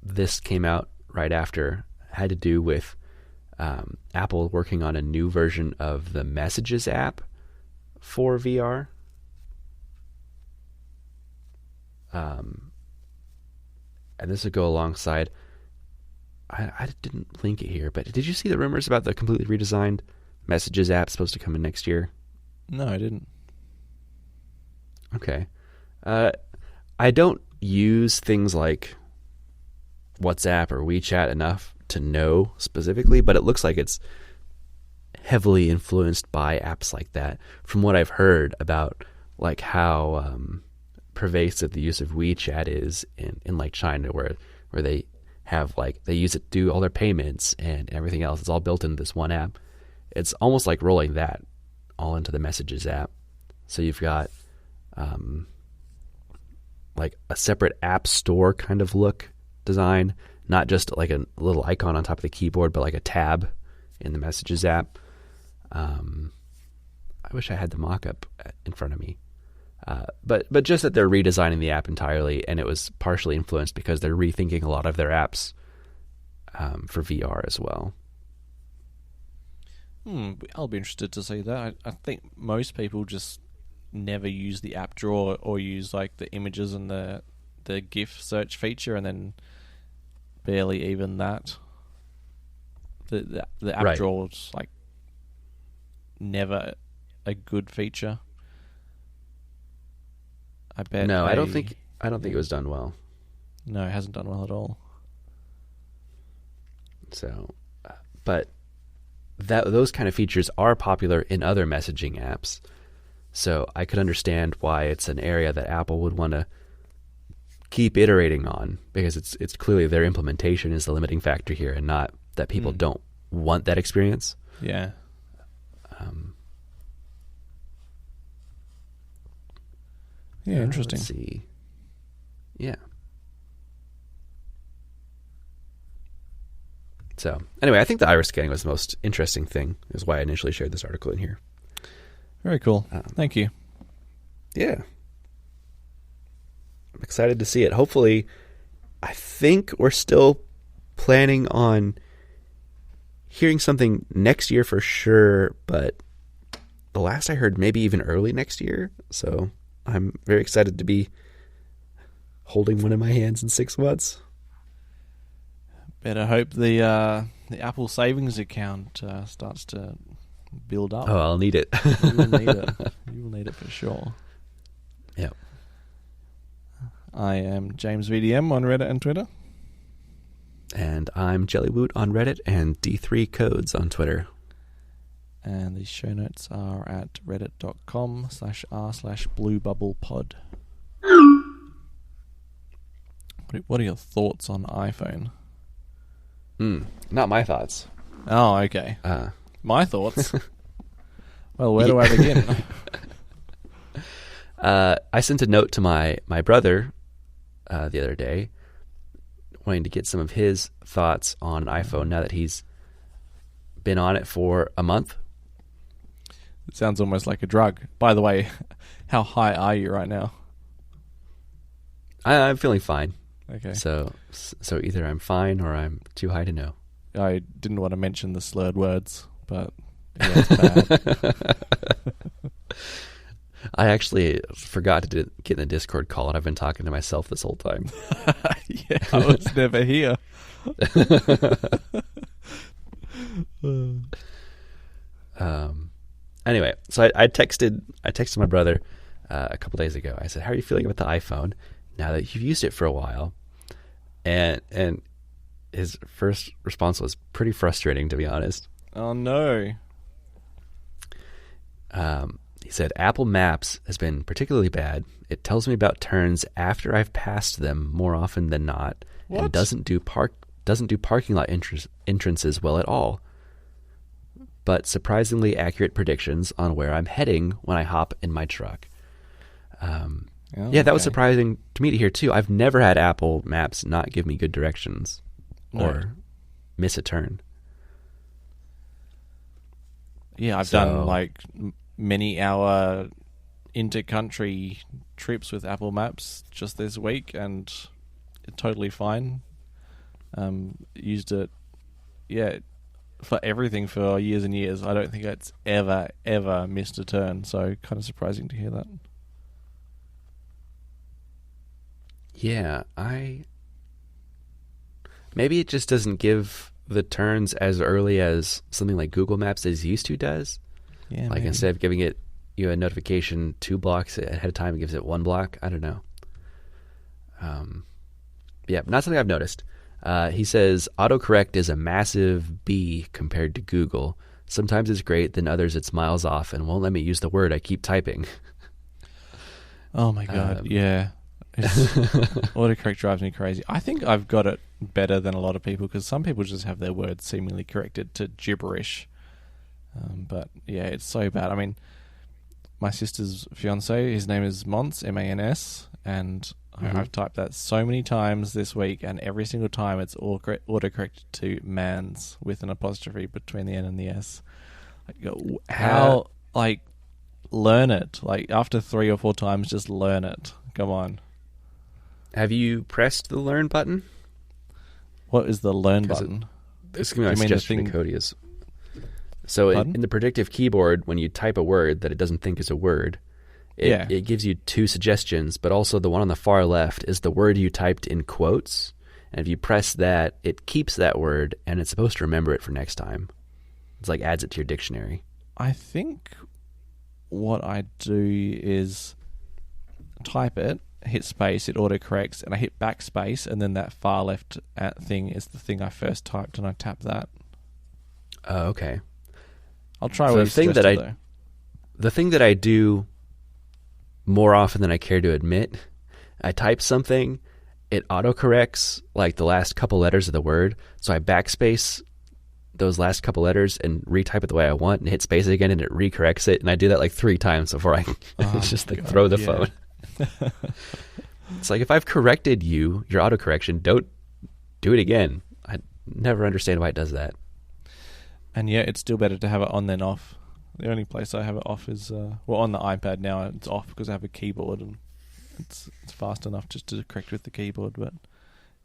this came out right after had to do with Apple working on a new version of the Messages app for VR. And this would go alongside. I didn't link it here, but did you see the rumors about the completely redesigned Messages app supposed to come in next year? No, I didn't. Okay. I don't use things like WhatsApp or WeChat enough to know specifically, but it looks like it's heavily influenced by apps like that. From what I've heard about like how pervasive the use of WeChat is in like China, where they have like they use it to do all their payments and everything else. It's all built into this one app. It's almost like rolling that all into the Messages app. So you've got like a separate app store kind of look design, not just like a little icon on top of the keyboard, but like a tab in the Messages app. I wish I had the mock-up in front of me. But just that they're redesigning the app entirely, and it was partially influenced because they're rethinking a lot of their apps for VR as well. I'll be interested to see that. I think most people just never use the app drawer or use like the images and the GIF search feature, and then barely even that. The app Right. drawer's like never a good feature. I bet. No, I don't think it was done well. No, it hasn't done well at all. So, but those kind of features are popular in other messaging apps. So I could understand why it's an area that Apple would want to keep iterating on, because it's clearly their implementation is the limiting factor here, and not that people don't want that experience. Yeah. Yeah, interesting. Let's see. Yeah. So anyway, I think the iris scanning was the most interesting thing. Is why I initially shared this article in here. Very cool. Thank you. Yeah. I'm excited to see it. Hopefully, I think we're still planning on hearing something next year for sure, but the last I heard, maybe even early next year. So I'm very excited to be holding one in my hands in 6 months. Better hope the Apple savings account starts to build up. Oh, I'll need it. You will need it. You will need it for sure. Yep. I am James VDM on Reddit and Twitter. And I'm Jellywoot on Reddit and D3 Codes on Twitter. And the show notes are at reddit.com/r/bluebubblepod. What are your thoughts on iPhone? Not my thoughts. Oh, okay. My thoughts? Well, where do I begin? I sent a note to my brother the other day, wanting to get some of his thoughts on an iPhone now that he's been on it for a month. It sounds almost like a drug. By the way, how high are you right now? I'm feeling fine. Okay. So either I'm fine or I'm too high to know. I didn't want to mention the slurred words, but yeah, it's bad. I actually forgot to get in the Discord call, and I've been talking to myself this whole time. Yeah, I was never here. Anyway, so I texted my brother a couple days ago. I said, "How are you feeling about the iPhone now that you've used it for a while?" And his first response was pretty frustrating, to be honest. Oh no. He said, "Apple Maps has been particularly bad. It tells me about turns after I've passed them more often than not, What? and doesn't do parking lot entrances well at all. But surprisingly accurate predictions on where I'm heading when I hop in my truck." Yeah, that was surprising to me to hear too. I've never had Apple Maps not give me good directions or miss a turn. Yeah, I've done like many hour inter-country trips with Apple Maps just this week, and totally fine. Used it, for everything for years and years. I don't think it's ever missed a turn, so kind of surprising to hear that. Yeah, maybe it just doesn't give the turns as early as something like Google Maps is used to does. Yeah, like maybe. Instead of giving it a notification 2 blocks ahead of time, it gives it 1 block. I don't know. Yeah, not something I've noticed. He says autocorrect is a massive B compared to Google. Sometimes it's great, then others it's miles off and won't let me use the word I keep typing. Oh my god, yeah. Autocorrect drives me crazy. I think I've got it better than a lot of people, because some people just have their words seemingly corrected to gibberish. But yeah, it's so bad. I mean, my sister's fiance, his name is Mons, M-A-N-S, and I've typed that so many times this week, and every single time it's autocorrected to Mans with an apostrophe between the N and the S. Learn it. Like, after 3 or 4 times, just learn it. Come on. Have you pressed the learn button? What is the learn button? This is going to be my suggestion to Cody. So in the predictive keyboard, when you type a word that it doesn't think is a word, it gives you 2 suggestions, but also the one on the far left is the word you typed in quotes. And if you press that, it keeps that word, and it's supposed to remember it for next time. It's like adds it to your dictionary. I think what I do is type it, hit space, it autocorrects, and I hit backspace, and then that far left thing is the thing I first typed, and I tap that. Oh, okay. I'll try what you suggested, though. The thing that I do more often than I care to admit, I type something, it autocorrects like the last couple letters of the word, so I backspace those last couple letters and retype it the way I want, and hit space again, and it recorrects it, and I do that like 3 times before I just like throw the phone. It's like, if I've corrected your autocorrection, don't do it again. never understand why it does that. And yeah, it's still better to have it on than off. The only place I have it off is on the iPad now. It's off because I have a keyboard and it's fast enough just to correct with the keyboard. But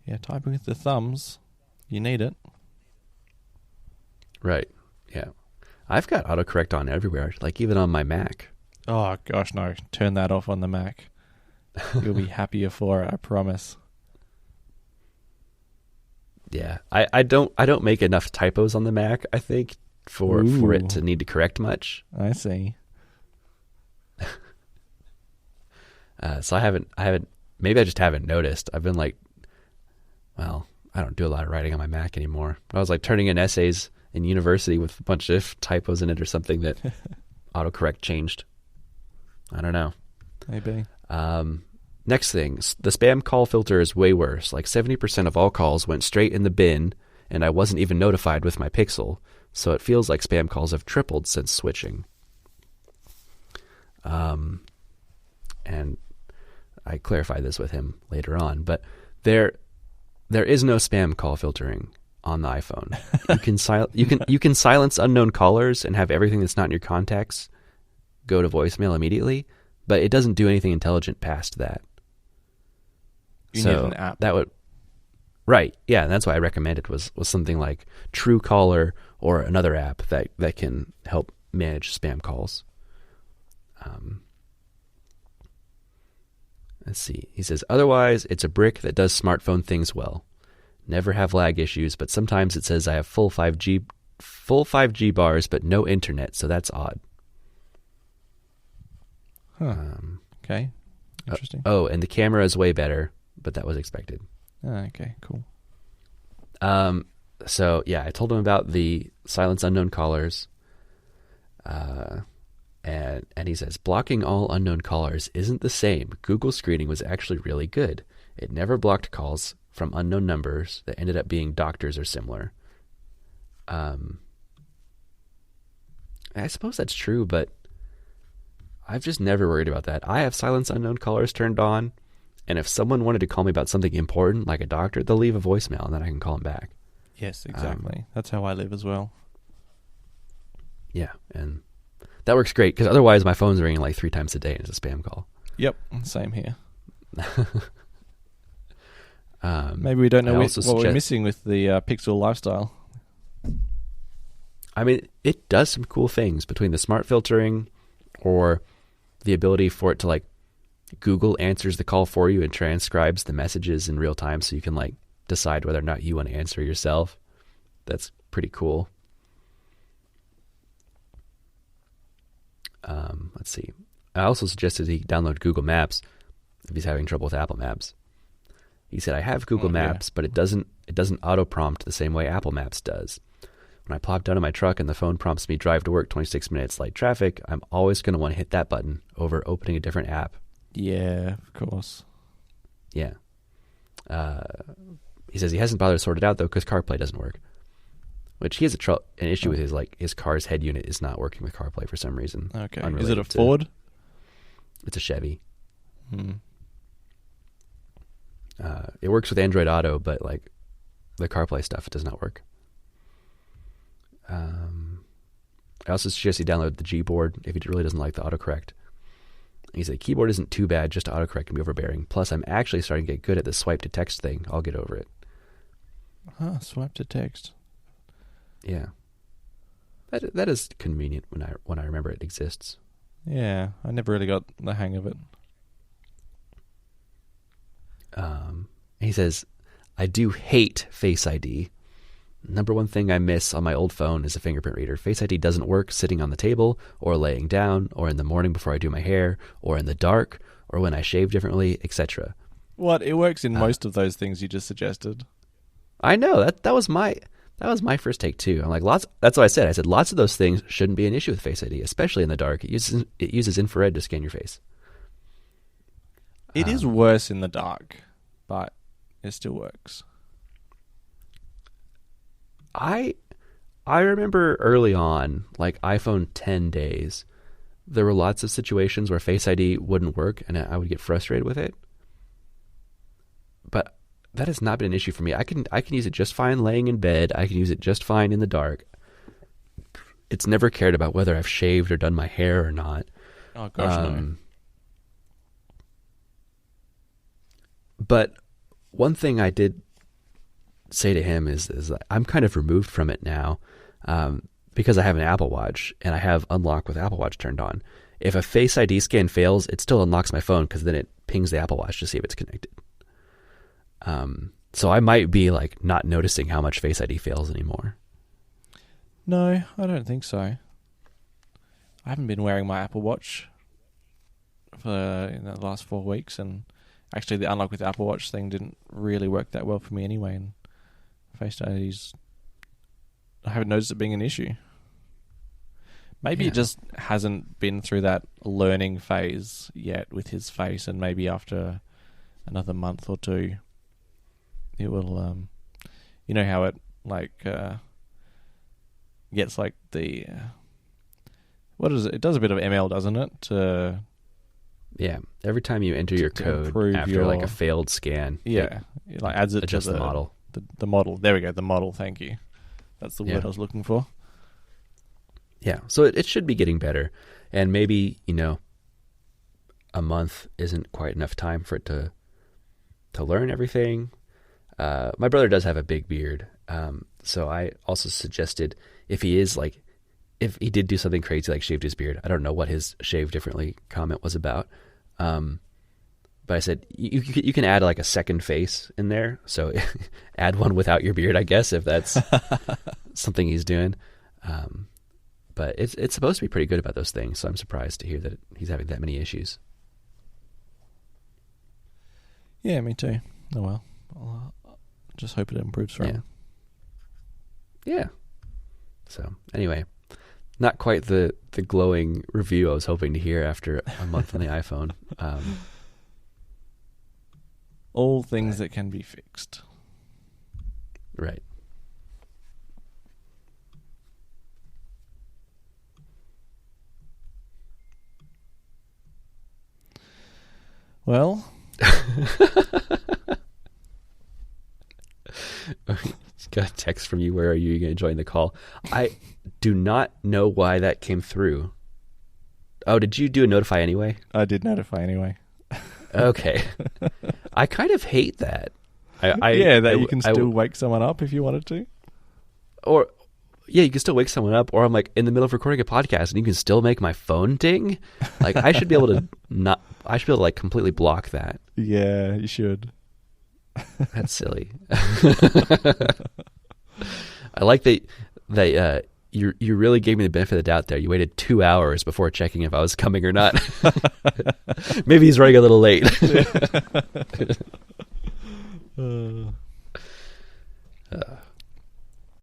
yeah, typing with the thumbs, you need it. Right. Yeah. I've got autocorrect on everywhere, like even on my Mac. Oh gosh, no! Turn that off on the Mac. You'll be happier for it, I promise. Yeah, I don't make enough typos on the Mac, I think, for it to need to correct much. I see. So I haven't. Maybe I just haven't noticed. I've been like, well, I don't do a lot of writing on my Mac anymore. I was like turning in essays in university with a bunch of typos in it or something that autocorrect changed. I don't know. Maybe. Next thing, the spam call filter is way worse. Like 70% of all calls went straight in the bin, and I wasn't even notified with my Pixel, so it feels like spam calls have tripled since switching. And I clarified this with him later on, but there is no spam call filtering on the iPhone. You can silence unknown callers and have everything that's not in your contacts go to voicemail immediately, but it doesn't do anything intelligent past that. You need an app. That would, right? Yeah, and that's why I recommended was something like Truecaller or another app that can help manage spam calls. Let's see. He says, otherwise, it's a brick that does smartphone things well. Never have lag issues, but sometimes it says I have full 5G bars, but no internet, so that's odd. Huh. Okay. Interesting. And the camera is way better, but that was expected. Okay, cool. So yeah, I told him about the silence unknown callers. And he says, blocking all unknown callers isn't the same. Google screening was actually really good. It never blocked calls from unknown numbers that ended up being doctors or similar. I suppose that's true, but I've just never worried about that. I have silence unknown callers turned on, and if someone wanted to call me about something important, like a doctor, they'll leave a voicemail, and then I can call them back. Yes, exactly. That's how I live as well. Yeah, and that works great, because otherwise my phone's ringing like 3 times a day, and it's a spam call. Yep, same here. Maybe we don't know what we're missing with the Pixel lifestyle. I mean, it does some cool things between the smart filtering or the ability for it to like Google answers the call for you and transcribes the messages in real time so you can like decide whether or not you want to answer yourself. That's pretty cool. Let's see. I also suggested he download Google Maps if he's having trouble with Apple Maps. He said, I have Google Maps, but it doesn't auto prompt the same way Apple Maps does. When I plop down in my truck and the phone prompts me drive to work 26 minutes light traffic, I'm always going to want to hit that button over opening a different app. Yeah, of course. Yeah. He says he hasn't bothered to sort it out though because CarPlay doesn't work. Which he has an issue with his car's head unit is not working with CarPlay for some reason. Okay. Is it a Ford? It's a Chevy. It works with Android Auto, but like the CarPlay stuff, it does not work. I also suggest he download the Gboard if he really doesn't like the autocorrect. He said, keyboard isn't too bad, just autocorrect can be overbearing. Plus, I'm actually starting to get good at the swipe to text thing. I'll get over it. Swipe to text. Yeah. That is convenient when I remember it exists. Yeah, I never really got the hang of it. He says, I do hate Face ID. Number one thing I miss on my old phone is a fingerprint reader. Face ID doesn't work sitting on the table or laying down or in the morning before I do my hair or in the dark or when I shave differently, etc. What? It works in most of those things you just suggested. I know. That was my first take too. I'm like, that's what I said. I said lots of those things shouldn't be an issue with Face ID, especially in the dark. It uses infrared to scan your face. It is worse in the dark, but it still works. I remember early on, like iPhone 10 days, there were lots of situations where Face ID wouldn't work and I would get frustrated with it. But that has not been an issue for me. I can use it just fine laying in bed. I can use it just fine in the dark. It's never cared about whether I've shaved or done my hair or not. Oh gosh, no. But one thing I did say to him is that I'm kind of removed from it now, because I have an Apple Watch and I have unlock with Apple Watch turned on. If a Face ID scan fails, it still unlocks my phone because then it pings the Apple Watch to see if it's connected. So I might be like not noticing how much Face ID fails anymore. No, I don't think so. I haven't been wearing my Apple Watch for the last 4 weeks, and actually the unlock with the Apple Watch thing didn't really work that well for me anyway, and Face ID's, I haven't noticed it being an issue. Maybe it just hasn't been through that learning phase yet with his face, and maybe after another month or two it will, you know how it gets like the, what is it? It does a bit of ML, doesn't it? Yeah, every time you enter your code after like a failed scan, it like adds it to the model. The model. There we go. The model. Thank you. That's the word I was looking for. Yeah, so it should be getting better, and maybe a month isn't quite enough time for it to learn everything. My brother does have a big beard, so I also suggested if he did do something crazy like shaved his beard. I don't know what his shave differently comment was about, but I said you can add like a second face in there, so add one without your beard, I guess, if that's something he's doing. But it's supposed to be pretty good about those things, so I'm surprised to hear that he's having that many issues. Yeah, me too. Oh well, I'll just hope it improves for him. Yeah. So anyway, not quite the glowing review I was hoping to hear after a month on the iPhone. All things that can be fixed. Right. Well, got a text from you. Where are you going to join the call? I do not know why that came through. Oh, did you do a notify anyway? I did notify anyway. Okay. I kind of hate that. You can still wake someone up if you wanted to. Or, yeah, you can still wake someone up. Or I'm like in the middle of recording a podcast and you can still make my phone ding. Like I should be able to like completely block that. Yeah, you should. That's silly. I like that you really gave me the benefit of the doubt there. You waited 2 hours before checking if I was coming or not. Maybe he's running a little late.